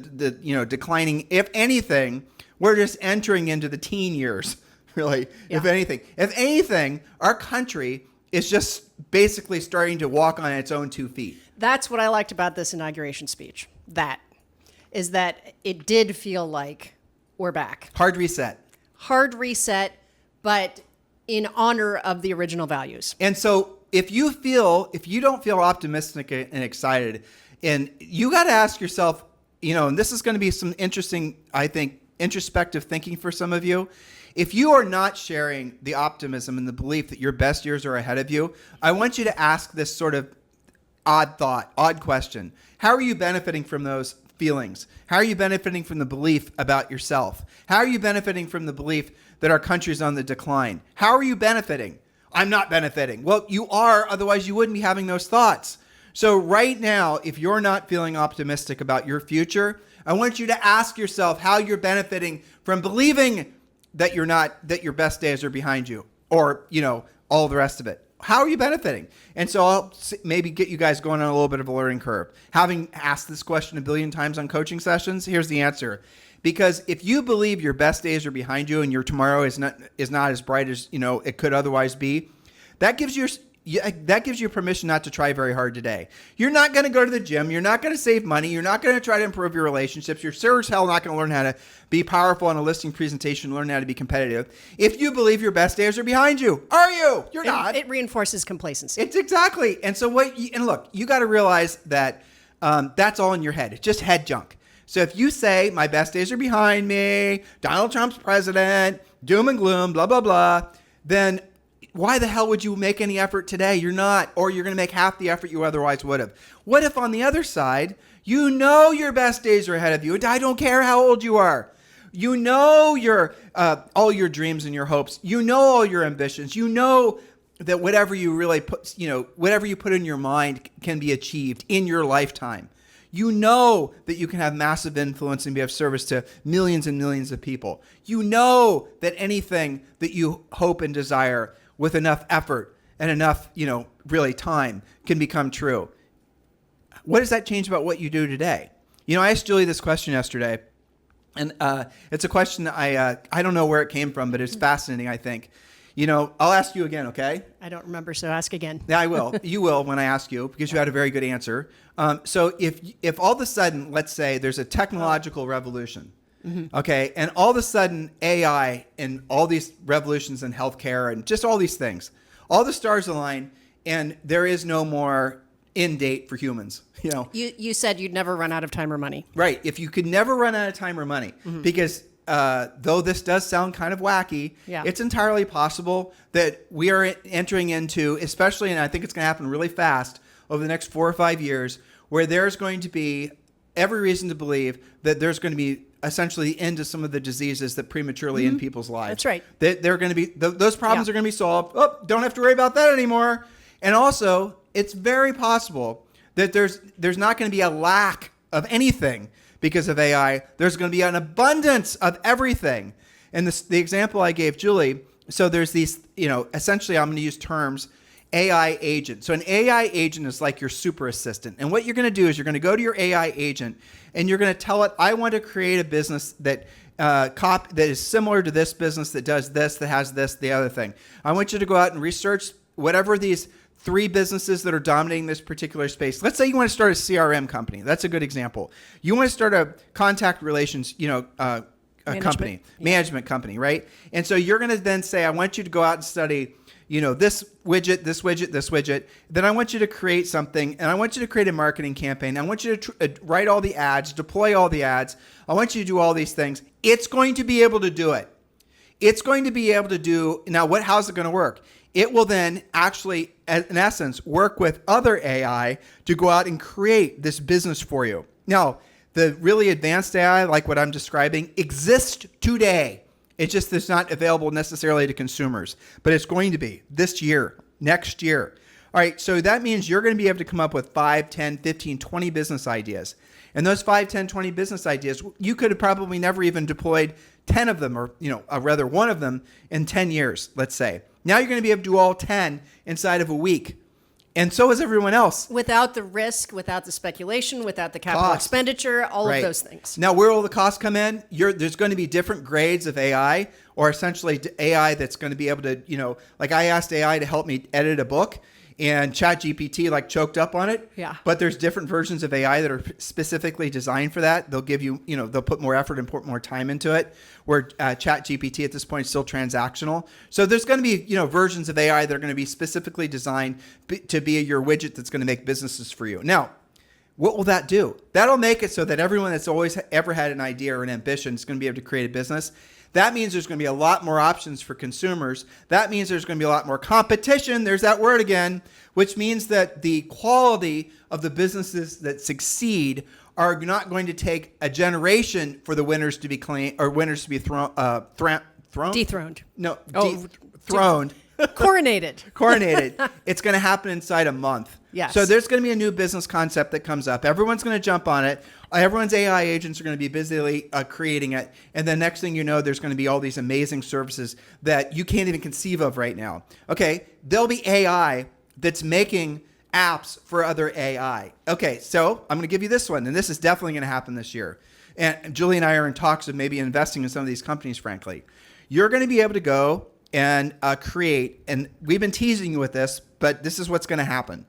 declining, if anything, we're just entering into the teen years, really, if anything. If anything, our country is just basically starting to walk on its own 2 feet. That's what I liked about this inauguration speech. That it did feel like we're back. Hard reset, but in honor of the original values. And so if you don't feel optimistic and excited, and you got to ask yourself, and this is going to be some interesting, I think, introspective thinking for some of you. If you are not sharing the optimism and the belief that your best years are ahead of you, I want you to ask this sort of odd question. How are you benefiting from those feelings? How are you benefiting from the belief about yourself? How are you benefiting from the belief that our country is on the decline? How are you benefiting? I'm not benefiting. Well, you are, otherwise you wouldn't be having those thoughts. So right now, if you're not feeling optimistic about your future, I want you to ask yourself how you're benefiting from believing that your best days are behind you, or, all the rest of it. How are you benefiting? And so I'll maybe get you guys going on a little bit of a learning curve. Having asked this question a billion times on coaching sessions, here's the answer. Because if you believe your best days are behind you and your tomorrow is not as bright as it could otherwise be, that gives you permission not to try very hard today. You're not going to go to the gym. You're not going to save money. You're not going to try to improve your relationships. You're sure as hell not going to learn how to be powerful on a listing presentation, learn how to be competitive. If you believe your best days are behind you, are you? You're not. It reinforces complacency. It's exactly. And so look, you got to realize that that's all in your head. It's just head junk. So if you say my best days are behind me, Donald Trump's president, doom and gloom, blah, blah, blah, then why the hell would you make any effort today? You're not, or you're going to make half the effort you otherwise would have. What if on the other side, your best days are ahead of you? I don't care how old you are. Your all your dreams and your hopes. All your ambitions. That whatever you really put, whatever you put in your mind can be achieved in your lifetime. That you can have massive influence and be of service to millions and millions of people. That anything that you hope and desire with enough effort and enough, really time can become true. What does that change about what you do today? I asked Julie this question yesterday, and it's a question that I don't know where it came from, but it's fascinating, I think. I'll ask you again, okay? I don't remember, so ask again. Yeah, I will. You will when I ask you, because you had a very good answer. So if all of a sudden, let's say there's a technological revolution, okay, and all of a sudden AI and all these revolutions in healthcare and just all these things, all the stars align, and there is no more end date for humans. You said you'd never run out of time or money. Right. If you could never run out of time or money, because though this does sound kind of wacky, it's entirely possible that we are entering into, especially, and I think it's going to happen really fast over the next 4 or 5 years, where there's going to be every reason to believe that there's going to be essentially the end to some of the diseases that prematurely end people's lives. That's right. They're going to be, those problems are going to be solved. Oh, don't have to worry about that anymore. And also, it's very possible that there's not going to be a lack of anything because of AI. There's going to be an abundance of everything. And the example I gave Julie, so there's these, essentially I'm going to use terms, AI agent. So an AI agent is like your super assistant. And what you're going to do is you're going to go to your AI agent and you're going to tell it, I want to create a business that that is similar to this business that does this, that has this, the other thing. I want you to go out and research whatever these 3 businesses that are dominating this particular space. Let's say you want to start a CRM company. That's a good example. You want to start a contact relations, management company, right? And so you're going to then say, I want you to go out and study, this widget, this widget, this widget. Then I want you to create something, and I want you to create a marketing campaign. I want you to write all the ads, deploy all the ads. I want you to do all these things. It's going to be able to do it. It's going to be able to do, now how's it going to work? It will then actually, in essence, work with other AI to go out and create this business for you. Now, the really advanced AI, like what I'm describing, exists today. It's just it's not available necessarily to consumers, but it's going to be this year, next year. All right, so that means you're going to be able to come up with 5, 10, 15, 20 business ideas. And those 5, 10, 20 business ideas, you could have probably never even deployed 10 of them, or rather one of them in 10 years, let's say. Now you're going to be able to do all 10 inside of a week. And so is everyone else. Without the risk, without the speculation, without the capital expenditure, all of those things. Now, where will the costs come in? There's going to be different grades of AI, or essentially AI that's going to be able to, like I asked AI to help me edit a book, and ChatGPT choked up on it. Yeah. But there's different versions of AI that are specifically designed for that. They'll give you, they'll put more effort and put more time into it, where ChatGPT at this point is still transactional. So there's going to be, versions of AI that are going to be specifically designed to be your widget that's going to make businesses for you. Now, what will that do? That'll make it so that everyone that's always ever had an idea or an ambition is going to be able to create a business. That means there's going to be a lot more options for consumers. That means there's going to be a lot more competition. There's that word again, which means that the quality of the businesses that succeed are not going to take a generation for the winners to be winners to be Dethroned. No, throned. Coronated. It's going to happen inside a month. Yes. So there's going to be a new business concept that comes up. Everyone's going to jump on it. Everyone's AI agents are going to be busily creating it. And then next thing you know, there's going to be all these amazing services that you can't even conceive of right now. Okay, there'll be AI that's making apps for other AI. Okay, so I'm going to give you this one. And this is definitely going to happen this year. And Julie and I are in talks of maybe investing in some of these companies, frankly. You're going to be able to go and create, and we've been teasing you with this, but this is what's going to happen.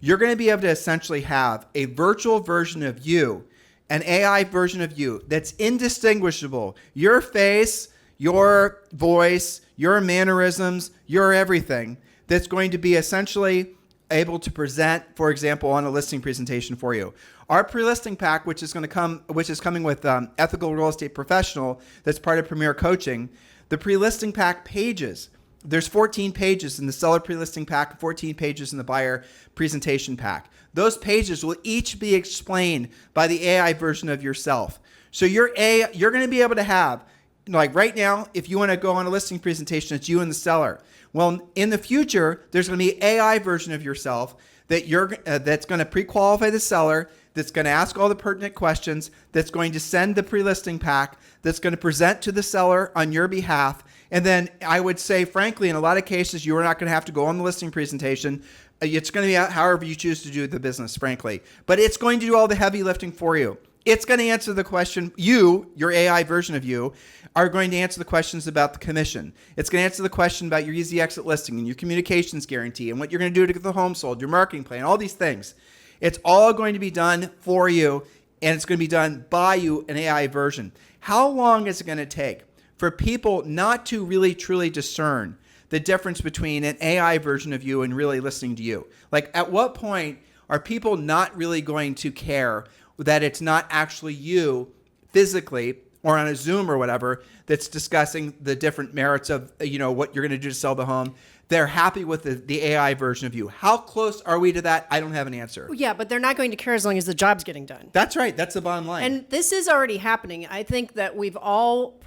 You're going to be able to essentially have a virtual version of you, an AI version of you that's indistinguishable. Your face, your voice, your mannerisms, your everything, that's going to be essentially able to present, for example, on a listing presentation for you. Our pre-listing pack, which is coming with Ethical Real Estate Professional, that's part of Premier Coaching. The pre-listing pack pages. There's 14 pages in the seller pre-listing pack, 14 pages in the buyer presentation pack. Those pages will each be explained by the AI version of yourself. So you're going to be able to have, like right now, if you want to go on a listing presentation, it's you and the seller. Well, in the future, there's going to be an AI version of yourself that's going to pre-qualify the seller, that's going to ask all the pertinent questions, that's going to send the pre-listing pack, that's going to present to the seller on your behalf. And then I would say, frankly, in a lot of cases, you are not going to have to go on the listing presentation. It's going to be however you choose to do the business, frankly. But it's going to do all the heavy lifting for you. It's going to answer the question. Your AI version of you, are going to answer the questions about the commission. It's going to answer the question about your easy exit listing and your communications guarantee and what you're going to do to get the home sold, your marketing plan, all these things. It's all going to be done for you, and it's going to be done by you, an AI version. How long is it going to take for people not to really truly discern the difference between an AI version of you and really listening to you? Like, at what point are people not really going to care that it's not actually you physically or on a Zoom or whatever that's discussing the different merits of what you're going to do to sell the home? They're happy with the AI version of you. How close are we to that? I don't have an answer. Yeah, but they're not going to care as long as the job's getting done. That's right. That's the bottom line. And this is already happening. I think that we've all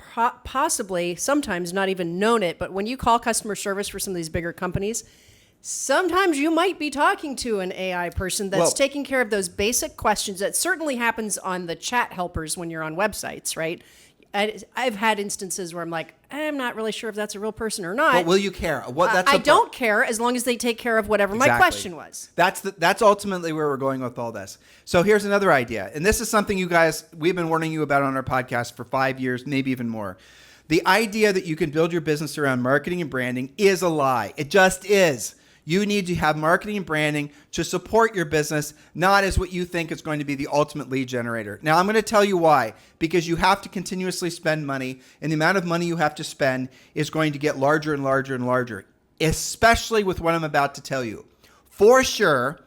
possibly sometimes not even known it, but when you call customer service for some of these bigger companies, sometimes you might be talking to an AI person that's taking care of those basic questions. That certainly happens on the chat helpers when you're on websites, right? I've had instances where I'm like, I'm not really sure if that's a real person or not. But will you care? I don't care as long as they take care of whatever my question was. That's ultimately where we're going with all this. So here's another idea. And this is something we've been warning you about on our podcast for 5 years, maybe even more. The idea that you can build your business around marketing and branding is a lie. It just is. You need to have marketing and branding to support your business, not as what you think is going to be the ultimate lead generator. Now, I'm going to tell you why. Because you have to continuously spend money, and the amount of money you have to spend is going to get larger and larger and larger, especially with what I'm about to tell you. For sure,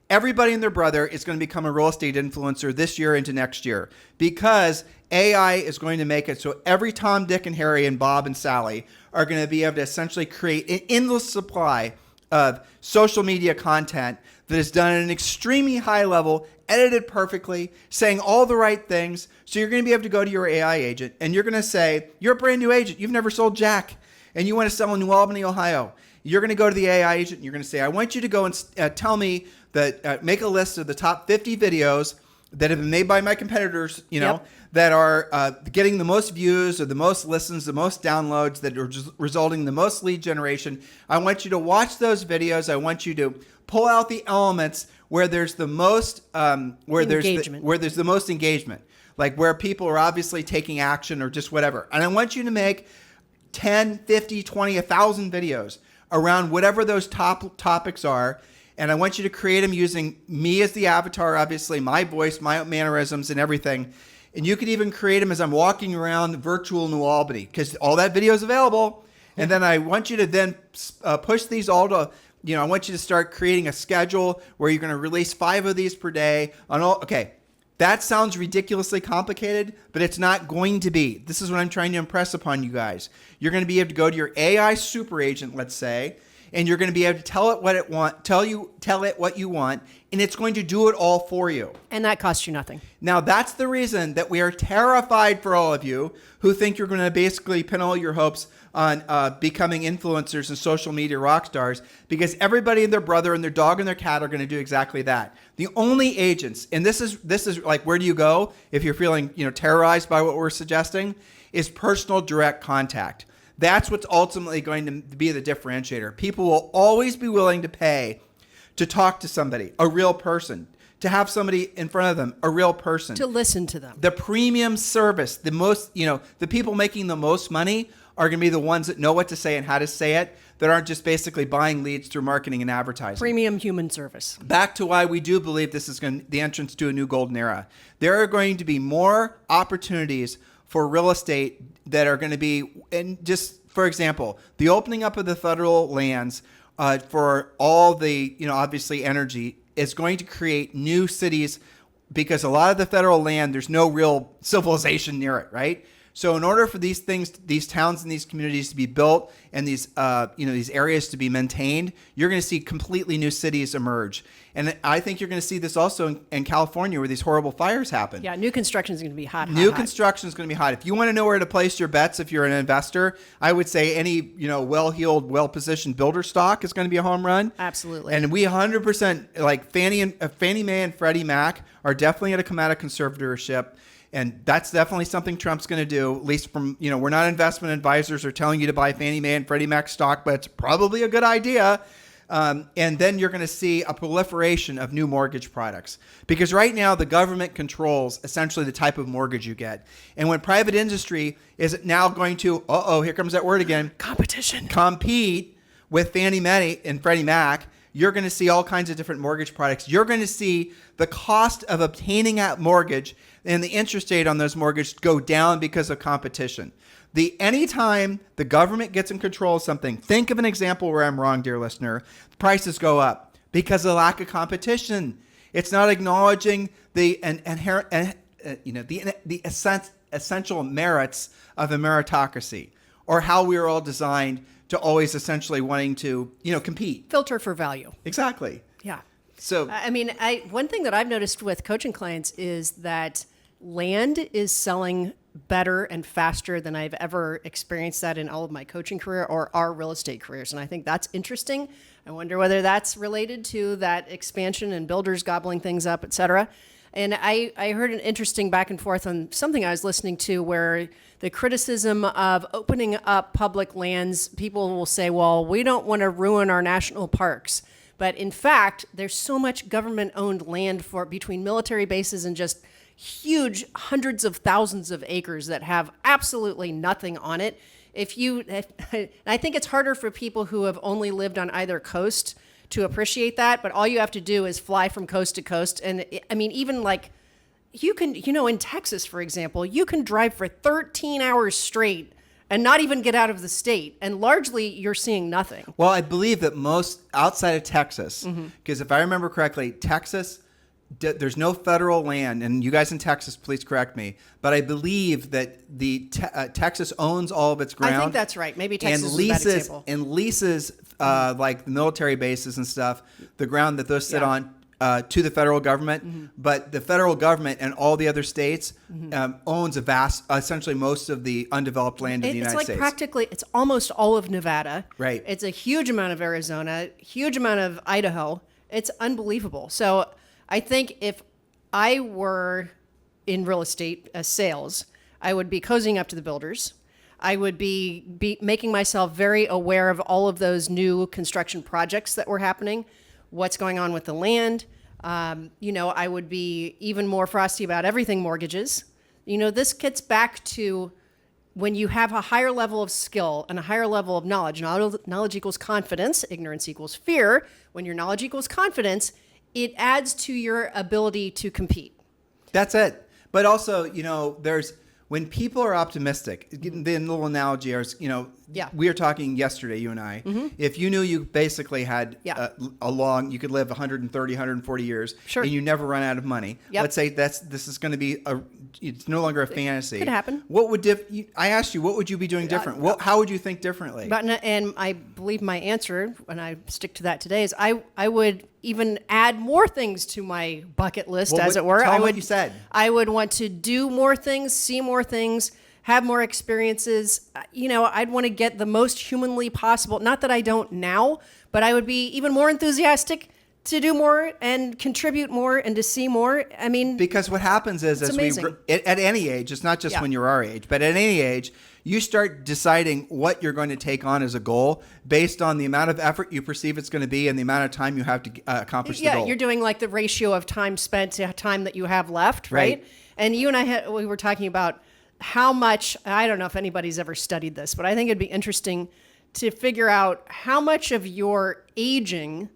everybody and their brother is going to become a real estate influencer this year into next year, because AI is going to make it so every Tom, Dick, and Harry and Bob and Sally are going to be able to essentially create an endless supply of social media content that is done at an extremely high level, edited perfectly, saying all the right things. So you're going to be able to go to your AI agent and you're going to say, you're a brand new agent. You've never sold jack and you want to sell in New Albany, Ohio. You're going to go to the AI agent and you're going to say, I want you to go and tell me that, make a list of the top 50 videos that have been made by my competitors, that are getting the most views or the most listens, the most downloads, that are just resulting in the most lead generation. I want you to watch those videos. I want you to pull out the elements where there's the most where there's the most engagement, like where people are obviously taking action or just whatever. And I want you to make 10, 50, 20, 1,000 videos around whatever those top topics are. And I want you to create them using me as the avatar, obviously, my voice, my mannerisms, and everything. And you could even create them as I'm walking around virtual New Albany, because all that video is available. And then I want you to then push these all to, I want you to start creating a schedule where you're going to release 5 of these per day. Okay, that sounds ridiculously complicated, but it's not going to be. This is what I'm trying to impress upon you guys. You're going to be able to go to your AI super agent, let's say, and you're going to be able to tell it what you want, and it's going to do it all for you. And that costs you nothing. Now, that's the reason that we are terrified for all of you who think you're going to basically pin all your hopes on becoming influencers and social media rock stars, because everybody and their brother and their dog and their cat are going to do exactly that. The only agents, and this is like, where do you go if you're feeling terrorized by what we're suggesting, is personal direct contact. That's what's ultimately going to be the differentiator. People will always be willing to pay to talk to somebody, a real person, to have somebody in front of them, a real person. To listen to them. The premium service, the most, the people making the most money are going to be the ones that know what to say and how to say it, that aren't just basically buying leads through marketing and advertising. Premium human service. Back to why we do believe this is the entrance to a new golden era. There are going to be more opportunities for real estate that are going to be, and just for example, the opening up of the federal lands for all the, obviously energy is going to create new cities, because a lot of the federal land, there's no real civilization near it, right? So in order for these things, these towns and these communities to be built and these, these areas to be maintained, you're going to see completely new cities emerge. And I think you're going to see this also in California, where these horrible fires happen. Yeah, new construction is going to be hot. New construction is going to be hot. If you want to know where to place your bets, if you're an investor, I would say any, well-heeled, well-positioned builder stock is going to be a home run. Absolutely. And we 100%, like Fannie Mae and Freddie Mac are definitely going to come out of conservatorship. And that's definitely something Trump's going to do, at least from, we're not investment advisors or telling you to buy Fannie Mae and Freddie Mac stock, but it's probably a good idea. And then you're going to see a proliferation of new mortgage products, because right now the government controls essentially the type of mortgage you get. And when private industry is now going to, here comes that word again, compete with Fannie Mae and Freddie Mac, you're going to see all kinds of different mortgage products. You're going to see the cost of obtaining a mortgage and the interest rate on those mortgages go down because of competition. Anytime the government gets in control of something, think of an example where I'm wrong, dear listener, prices go up because of the lack of competition. It's not acknowledging the inherent, the essential merits of a meritocracy, or how we are all designed to always essentially wanting to, compete. Filter for value. Exactly. Yeah. So, one thing that I've noticed with coaching clients is that land is selling better and faster than I've ever experienced that in all of my coaching career or our real estate careers. And I think that's interesting. I wonder whether that's related to that expansion and builders gobbling things up, et cetera. And I heard an interesting back and forth on something I was listening to, where the criticism of opening up public lands, people will say, well, we don't want to ruin our national parks. But in fact, there's so much government-owned land between military bases and just huge hundreds of thousands of acres that have absolutely nothing on it. I think it's harder for people who have only lived on either coast to appreciate that, but all you have to do is fly from coast to coast. And even like you can, in Texas, for example, you can drive for 13 hours straight and not even get out of the state. And largely you're seeing nothing. Well, I believe that most outside of Texas, because if I remember correctly, Texas, there's no federal land, and you guys in Texas, please correct me, but I believe that the Texas owns all of its ground. I think that's right. Maybe Texas is a bad example. And leases like the military bases and stuff, the ground that those sit on, to the federal government, but the federal government and all the other states owns essentially most of the undeveloped land in the United States. It's like practically, it's almost all of Nevada. Right. It's a huge amount of Arizona, huge amount of Idaho. It's unbelievable. So I think if I were in real estate sales, I would be cozying up to the builders. I would be making myself very aware of all of those new construction projects that were happening, what's going on with the land. I would be even more frosty about everything mortgages. This gets back to when you have a higher level of skill and a higher level of knowledge. Knowledge equals confidence, ignorance equals fear. When your knowledge equals confidence, it adds to your ability to compete. That's it. But also, when people are optimistic, the little analogy is, we were talking yesterday, you and I. If you knew you basically had you could live 130, 140 years, Sure. and you never run out of money. Yep. Let's say this is going to be it's no longer a fantasy. Could happen. What would I asked you, what would you be doing different? How would you think differently? And I believe my answer, and I stick to that today, is I would even add more things to my bucket list, as it were. Tell me what you said. I would want to do more things, see more things, have more experiences. I'd want to get the most humanly possible. Not that I don't now, but I would be even more enthusiastic to do more and contribute more and to see more. I mean, because what happens is, at any age, it's not just when you're our age, but at any age, you start deciding what you're going to take on as a goal based on the amount of effort you perceive it's going to be and the amount of time you have to accomplish the goal. Yeah, you're doing like the ratio of time spent to time that you have left, right? And you and I we were talking about how much, I don't know if anybody's ever studied this, but I think it'd be interesting to figure out how much of your aging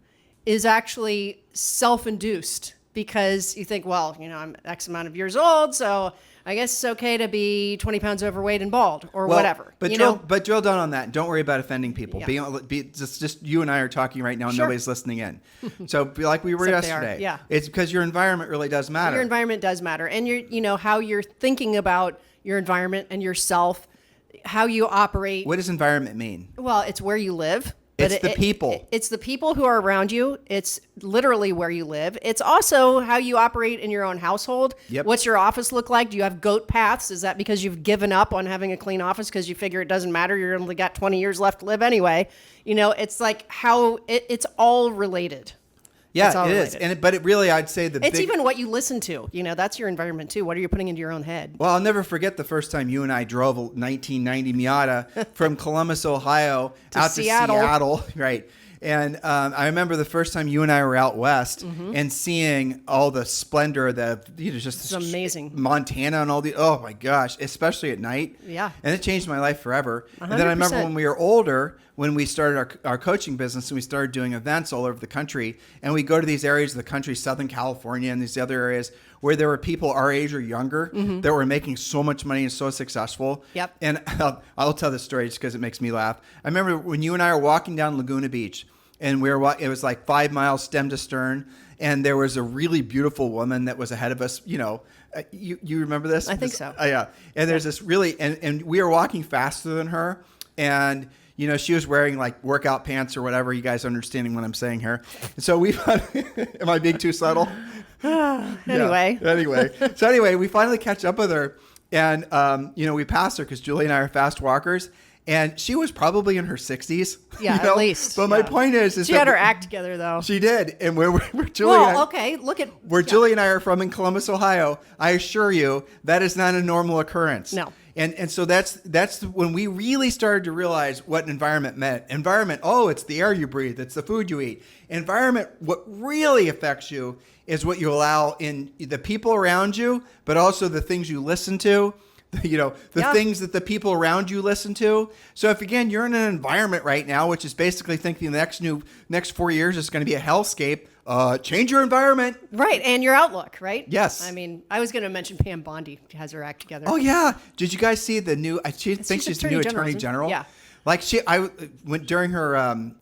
is actually self-induced, because you think, well, I'm X amount of years old, so I guess it's okay to be 20 pounds overweight and bald or whatever. But drill down on that. Don't worry about offending people. Yeah. Just you and I are talking right now and Sure. nobody's listening in. So be like we were Except yesterday. they are. Yeah. It's because your environment really does matter. Your environment does matter. And how you're thinking about your environment and yourself, how you operate. What does environment mean? Well, it's where you live. It's the people. It's the people who are around you. It's literally where you live. It's also how you operate in your own household. Yep. What's your office look like? Do you have goat paths? Is that because you've given up on having a clean office because you figure it doesn't matter? You're only got 20 years left to live anyway. It's like how it's all related. Yeah, it is. But it really, I'd say it's even what you listen to. That's your environment too. What are you putting into your own head? Well, I'll never forget the first time you and I drove a 1990 Miata from Columbus, Ohio, out to Seattle. Right. And I remember the first time you and I were out west and seeing all the splendor of it's amazing. Montana and all oh my gosh, especially at night. Yeah. And it changed my life forever. 100%. And then I remember when we were older, when we started our coaching business and we started doing events all over the country, and we go to these areas of the country, Southern California and these other areas where there were people our age or younger that were making so much money and so successful. Yep. And I'll tell this story just because it makes me laugh. I remember when you and I were walking down Laguna Beach, and it was like 5 miles stem to stern, and there was a really beautiful woman that was ahead of us. You remember this? I think so. Yeah. And there's this really, and we were walking faster than her, and she was wearing like workout pants or whatever. You guys understanding what I'm saying here? And so am I being too subtle? Anyway. Yeah. Anyway, we finally catch up with her, and we pass her because Julie and I are fast walkers. And she was probably in her 60s. Yeah, at least. But my point is she had her act together, though. She did. And where Julie Julie and I are from in Columbus, Ohio, I assure you that is not a normal occurrence. No. And so that's when we really started to realize what environment meant. Environment, it's the air you breathe. It's the food you eat. Environment, what really affects you is what you allow in the people around you, but also the things you listen to. Things that the people around you listen to. So if, again, you're in an environment right now, which is basically thinking the next 4 years is going to be a hellscape, change your environment. Right. And your outlook, right? Yes. I mean, I was going to mention Pam Bondi has her act together. Oh, yeah. Did you guys see the new, she's the new Attorney General. Yeah. Like I went during her,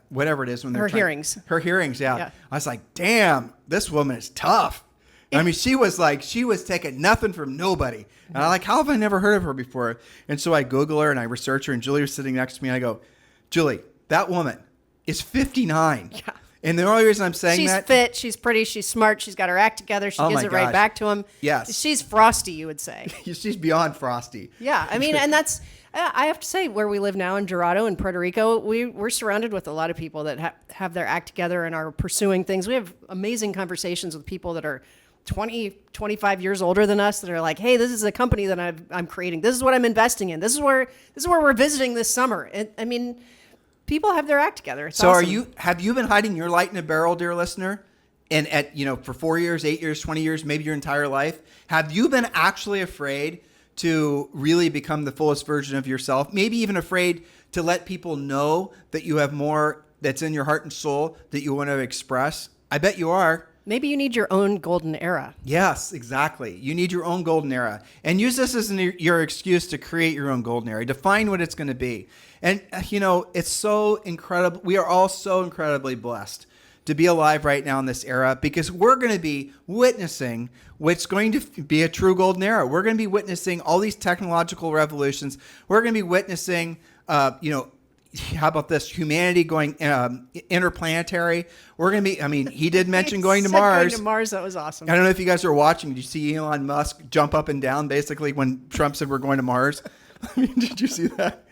whatever it is. When her hearings. Her hearings, yeah. I was like, damn, this woman is tough. I mean, she was taking nothing from nobody. And I'm like, how have I never heard of her before? And so I Google her and I research her, and Julie was sitting next to me. And I go, Julie, that woman is 59. Yeah. And the only reason I'm saying She's that... fit, she's pretty, she's smart, she's got her act together, she Oh gives my it right gosh. back to him. Yes. She's frosty, you would say. She's beyond frosty. Yeah, I mean, and that's, I have to say, where we live now in Dorado in Puerto Rico, we're surrounded with a lot of people that have their act together and are pursuing things. We have amazing conversations with people that are 20, 25 years older than us that are like, hey, this is a company that I'm creating. This is what I'm investing in. This is where we're visiting this summer. And I mean, people have their act together. It's So awesome. have you been hiding your light in a barrel, dear listener? And for 4 years, 8 years, 20 years, maybe your entire life, have you been actually afraid to really become the fullest version of yourself? Maybe even afraid to let people know that you have more that's in your heart and soul that you want to express? I bet you are. Maybe you need your own golden era. Yes, exactly. You need your own golden era. And use this as your excuse to create your own golden era. Define what it's going to be. And, it's so incredible. We are all so incredibly blessed to be alive right now in this era, because we're going to be witnessing what's going to be a true golden era. We're going to be witnessing all these technological revolutions. We're going to be witnessing, how about this? Humanity going interplanetary. We're going to be, he did mention going to Mars. Going to Mars, that was awesome. I don't know if you guys are watching. Did you see Elon Musk jump up and down basically when Trump said we're going to Mars? Did you see that?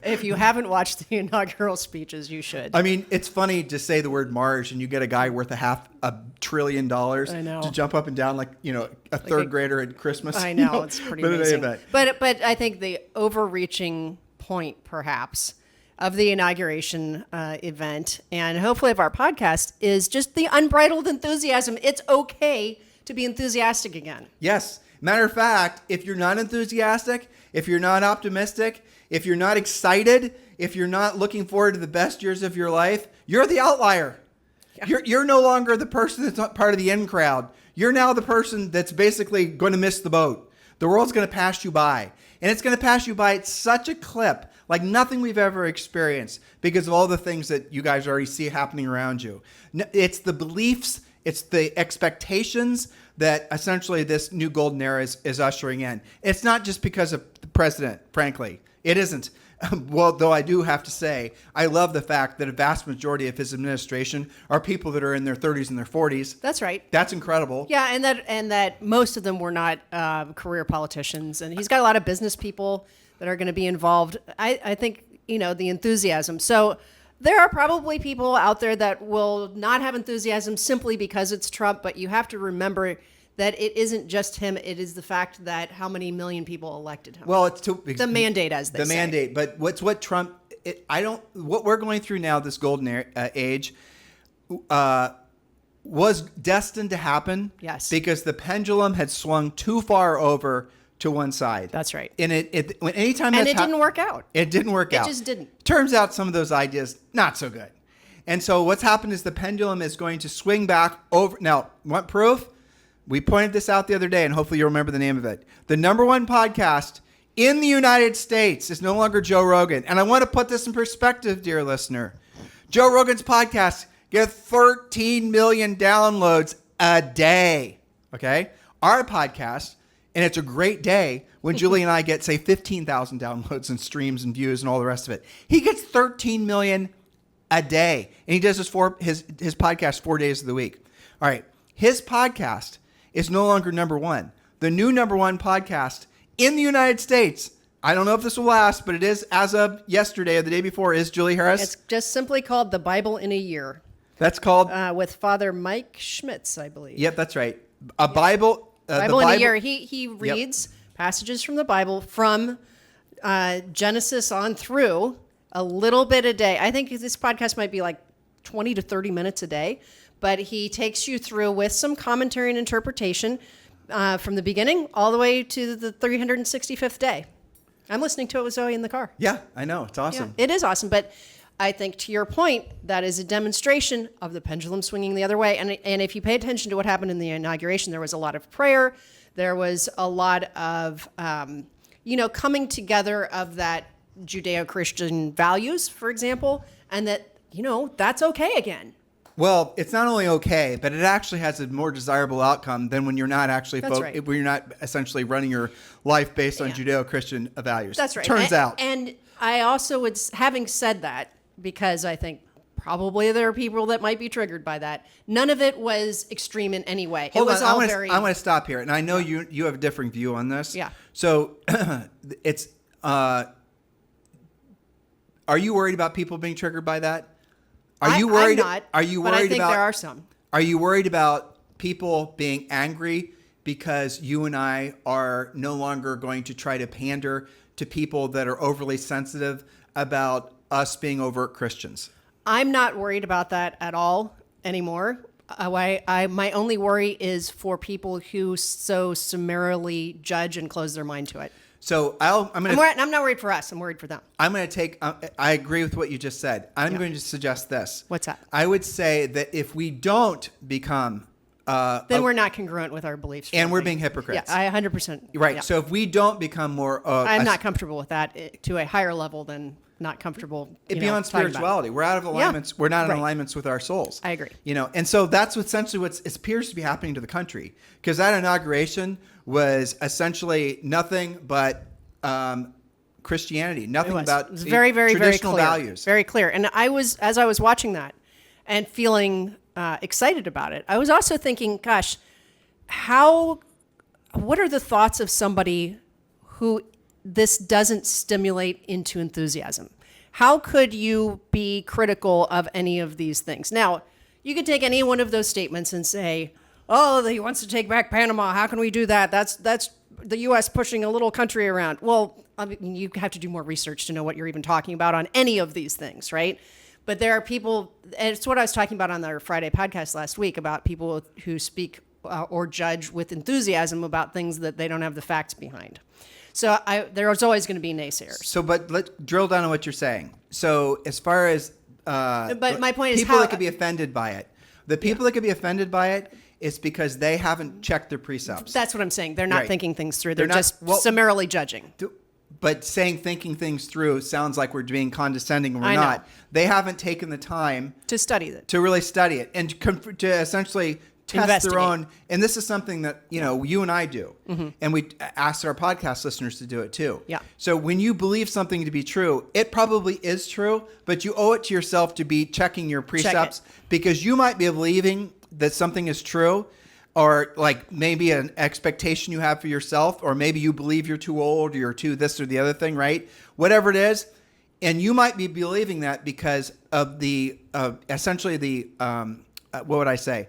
If you haven't watched the inaugural speeches, you should. I mean, it's funny to say the word Mars and you get a guy worth $500 billion I know. to jump up and down like a third grader at Christmas. I know, it's pretty but amazing. Anyway, But I think the overreaching point, perhaps, of the inauguration event, and hopefully of our podcast, is just the unbridled enthusiasm. It's okay to be enthusiastic again. yes. Matter of fact, if you're not enthusiastic, if you're not optimistic, if you're not excited, if you're not looking forward to the best years of your life, you're the outlier. Yeah. You're no longer the person that's not part of the in crowd. You're now the person that's basically going to miss the boat. The world's going to pass you by. And it's going to pass you by at such a clip, like nothing we've ever experienced, because of all the things that you guys already see happening around you. It's the beliefs, it's the expectations that essentially this new golden era is ushering in. It's not just because of the president, frankly. It isn't. Well, though I do have to say, I love the fact that a vast majority of his administration are people that are in their 30s and their 40s. That's right. That's incredible. Yeah, and that most of them were not career politicians, and he's got a lot of business people that are going to be involved. I think the enthusiasm. So there are probably people out there that will not have enthusiasm simply because it's Trump, but you have to remember that it isn't just him. It is the fact that how many million people elected him. Well, it's the mandate, as they say. The mandate. But what Trump? What we're going through now, this golden age, was destined to happen. Yes. Because the pendulum had swung too far over to one side. That's right. And anytime And that's it didn't work out. It didn't work out. It just didn't. Turns out some of those ideas not so good. And so what's happened is the pendulum is going to swing back over. Now, want proof? We pointed this out the other day, and hopefully you'll remember the name of it. The number one podcast in the United States is no longer Joe Rogan. And I want to put this in perspective, dear listener. Joe Rogan's podcast get 13 million downloads a day. Okay? Our podcast, and it's a great day when Julie and I get, say, 15,000 downloads and streams and views and all the rest of it. He gets 13 million a day. And he does his podcast 4 days of the week. All right. His podcast is no longer number one. The new number one podcast in the United States, I don't know if this will last, but it is, as of yesterday or the day before, is Julie Harris. It's just simply called The Bible in a Year. That's called... with Father Mike Schmitz, I believe. Yep, that's right. A Bible... Bible in a Year. He reads passages from the Bible from Genesis on through a little bit a day. I think this podcast might be like 20 to 30 minutes a day. But he takes you through with some commentary and interpretation from the beginning all the way to the 365th day. I'm listening to it with Zoe in the car. Yeah, I know. It's awesome. Yeah, it is awesome. But I think to your point, that is a demonstration of the pendulum swinging the other way. And if you pay attention to what happened in the inauguration, there was a lot of prayer. There was a lot of, coming together of that Judeo-Christian values, for example, and that, that's okay again. Well, it's not only okay, but it actually has a more desirable outcome than when you're not actually when you're not essentially running your life based on Judeo-Christian values. That's right. Turns out. And I also would, having said that, because I think probably there are people that might be triggered by that. None of it was extreme in any way. Hold it was on, all I want to stop here, and I know you have a different view on this. Yeah. So it's are you worried about people being triggered by that? Are you worried? I'm not, are you but worried I think about? there are some. Are you worried about people being angry because you and I are no longer going to try to pander to people that are overly sensitive about us being overt Christians? I'm not worried about that at all anymore. My only worry is for people who so summarily judge and close their mind to it. So I'm not worried for us. I'm worried for them. I'm going to take. I agree with what you just said. I'm going to suggest this. What's that? I would say that if we don't become, then we're not congruent with our beliefs, and we're being hypocrites. Yeah, I 100%. Right. Yeah. So if we don't become more, I'm not comfortable with that to a higher level than not comfortable. Beyond spirituality, we're out of alignments. Yeah. We're not in Right. alignments with our souls. I agree. And so that's essentially what appears to be happening to the country, because that inauguration was essentially nothing but Christianity, nothing about it was very, very, traditional very clear, values. very clear. And as I was watching that and feeling excited about it, I was also thinking, gosh, what are the thoughts of somebody who this doesn't stimulate into enthusiasm? How could you be critical of any of these things? Now, you could take any one of those statements and say, oh, he wants to take back Panama. How can we do that? That's the U.S. pushing a little country around. Well, I mean, you have to do more research to know what you're even talking about on any of these things, right? But there are people, and it's what I was talking about on our Friday podcast last week, about people who speak or judge with enthusiasm about things that they don't have the facts behind. So there's always going to be naysayers. So, but let's drill down on what you're saying. So as far as but my point is people that could be offended by it, the people that could be offended by it, it's because they haven't checked their precepts. That's what I'm saying. They're not Right. thinking things through. They're They're not- just summarily judging. But thinking things through sounds like we're being condescending, and we're I know. not. They haven't taken the time To study it. to really study it and to essentially test Investigate. their own. And this is something that you and I do, and we ask our podcast listeners to do it too. Yeah. So when you believe something to be true, it probably is true, but you owe it to yourself to be checking your precepts, because you might be believing that something is true, or like maybe an expectation you have for yourself, or maybe you believe you're too old, or you're too this or the other thing, right? Whatever it is. And you might be believing that because of essentially what would I say?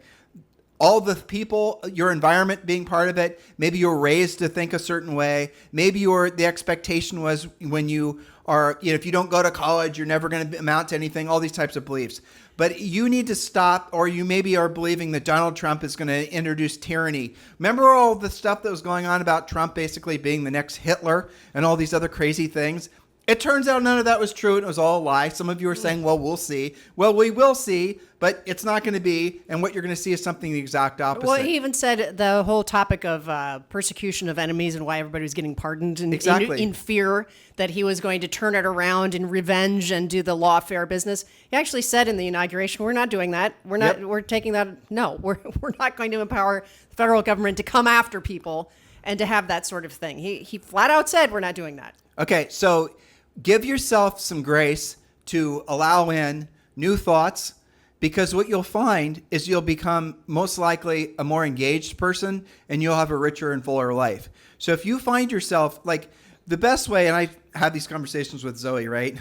All the people, your environment being part of it. Maybe you were raised to think a certain way. Maybe the expectation was when you are, if you don't go to college, you're never going to amount to anything, all these types of beliefs. But you need to stop, or you maybe are believing that Donald Trump is going to introduce tyranny. Remember all the stuff that was going on about Trump basically being the next Hitler and all these other crazy things? It turns out none of that was true. It was all a lie. Some of you are saying, well, we'll see. Well, we will see, but it's not going to be. And what you're going to see is something the exact opposite. Well, he even said the whole topic of persecution of enemies and why everybody was getting pardoned in fear that he was going to turn it around in revenge and do the lawfare business. He actually said in the inauguration, we're not doing that. We're not. We're taking that. No, we're not going to empower the federal government to come after people and to have that sort of thing. He flat out said we're not doing that. Okay, so give yourself some grace to allow in new thoughts, because what you'll find is you'll become most likely a more engaged person, and you'll have a richer and fuller life. So if you find yourself, like, the best way, and I have these conversations with Zoe, right?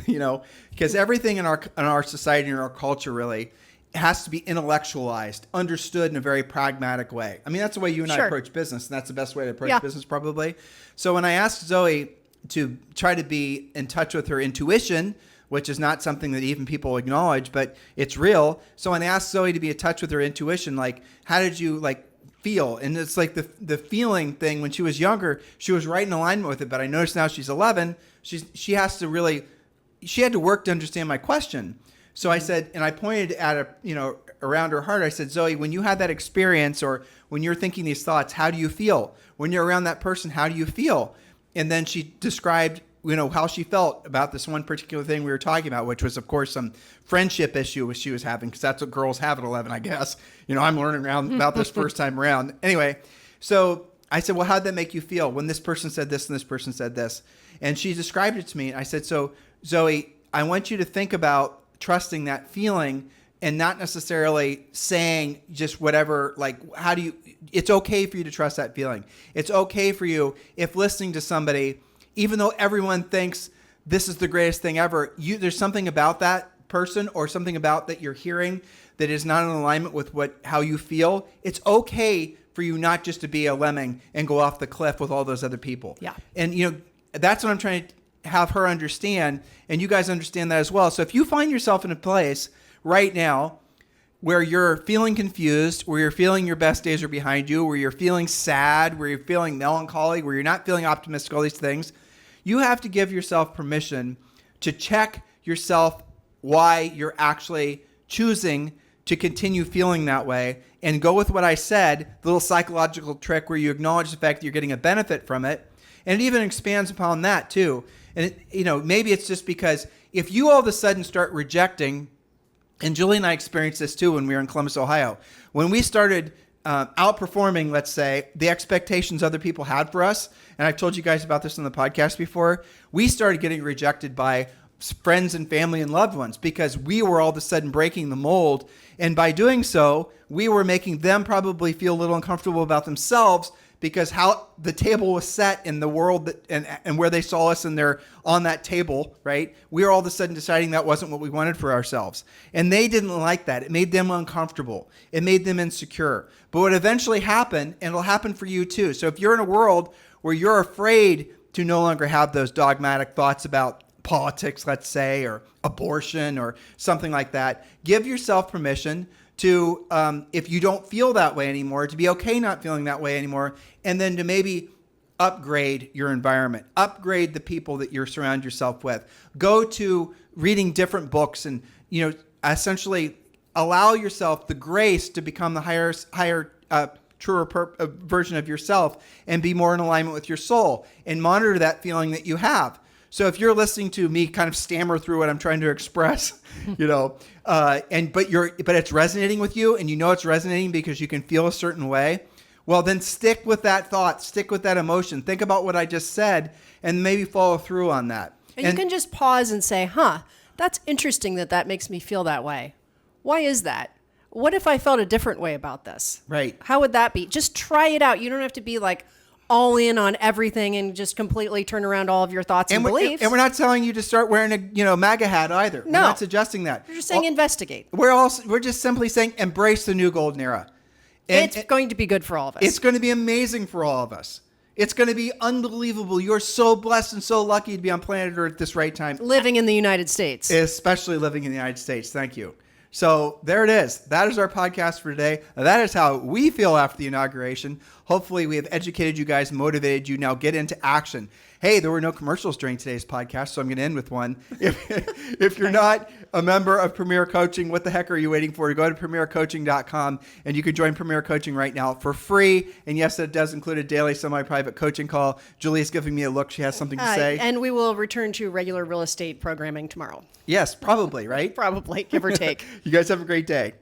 Because everything in our society and our culture really has to be intellectualized, understood in a very pragmatic way. I mean, that's the way you and I approach business, and that's the best way to approach business probably. So when I asked Zoe to try to be in touch with her intuition, which is not something that even people acknowledge, but it's real. So when I asked Zoe to be in touch with her intuition, like, how did you feel? And it's like the feeling thing. When she was younger, she was right in alignment with it. But I noticed now she's 11, she had to work to understand my question. So I said, and I pointed at around her heart. I said, Zoe, when you had that experience, or when you're thinking these thoughts, how do you feel? When you're around that person, how do you feel? And then she described, how she felt about this one particular thing we were talking about, which was, of course, some friendship issue she was having, because that's what girls have at 11, I guess. I'm learning about this first time around. Anyway, so I said, well, how'd that make you feel when this person said this and this person said this? And she described it to me. And I said, so, Zoe, I want you to think about trusting that feeling and not necessarily saying just whatever, like, it's okay for you to trust that feeling. It's okay for you if listening to somebody, even though everyone thinks this is the greatest thing ever, there's something about that person or something about that you're hearing that is not in alignment with how you feel. It's okay for you not just to be a lemming and go off the cliff with all those other people. Yeah. And that's what I'm trying to have her understand, and you guys understand that as well. So if you find yourself in a place right now where you're feeling confused, where you're feeling your best days are behind you, where you're feeling sad, where you're feeling melancholy, where you're not feeling optimistic, all these things, you have to give yourself permission to check yourself why you're actually choosing to continue feeling that way, and go with what I said, the little psychological trick where you acknowledge the fact that you're getting a benefit from it. And it even expands upon that too. And maybe it's just because if you all of a sudden start rejecting, and Julie and I experienced this too when we were in Columbus, Ohio, when we started outperforming, let's say, the expectations other people had for us, and I've told you guys about this on the podcast before, we started getting rejected by friends and family and loved ones because we were all of a sudden breaking the mold. And by doing so, we were making them probably feel a little uncomfortable about themselves because how the table was set in the world and where they saw us and they're on that table, right? We were all of a sudden deciding that wasn't what we wanted for ourselves. And they didn't like that. It made them uncomfortable. It made them insecure. But what eventually happened, and it'll happen for you too. So if you're in a world where you're afraid to no longer have those dogmatic thoughts about politics, let's say, or abortion or something like that, give yourself permission to, if you don't feel that way anymore, to be okay not feeling that way anymore, and then to maybe upgrade your environment, upgrade the people that you surround yourself with. Go to reading different books and, essentially allow yourself the grace to become the higher truer version of yourself and be more in alignment with your soul and monitor that feeling that you have. So if you're listening to me kind of stammer through what I'm trying to express, but it's resonating with you and it's resonating because you can feel a certain way, well, then stick with that thought, stick with that emotion. Think about what I just said and maybe follow through on that. And you can just pause and say, that's interesting that makes me feel that way. Why is that? What if I felt a different way about this? Right. How would that be? Just try it out. You don't have to be like all in on everything and just completely turn around all of your thoughts and beliefs. And we're not telling you to start wearing a MAGA hat either. No. We're not suggesting that. We're just saying investigate. We're just simply saying embrace the new golden era. It's going to be good for all of us. It's going to be amazing for all of us. It's going to be unbelievable. You're so blessed and so lucky to be on planet Earth at this right time. Living in the United States. Especially living in the United States. Thank you. So there it is. That is our podcast for today. That is how we feel after the inauguration. Hopefully we have educated you guys, motivated you. Now get into action. Hey, there were no commercials during today's podcast, so I'm going to end with one. If you're not a member of Premier Coaching, what the heck are you waiting for? Go to premiercoaching.com and you can join Premier Coaching right now for free. And yes, it does include a daily semi-private coaching call. Julie's giving me a look. She has something to say. And we will return to regular real estate programming tomorrow. Yes, probably, right? Probably, give or take. You guys have a great day.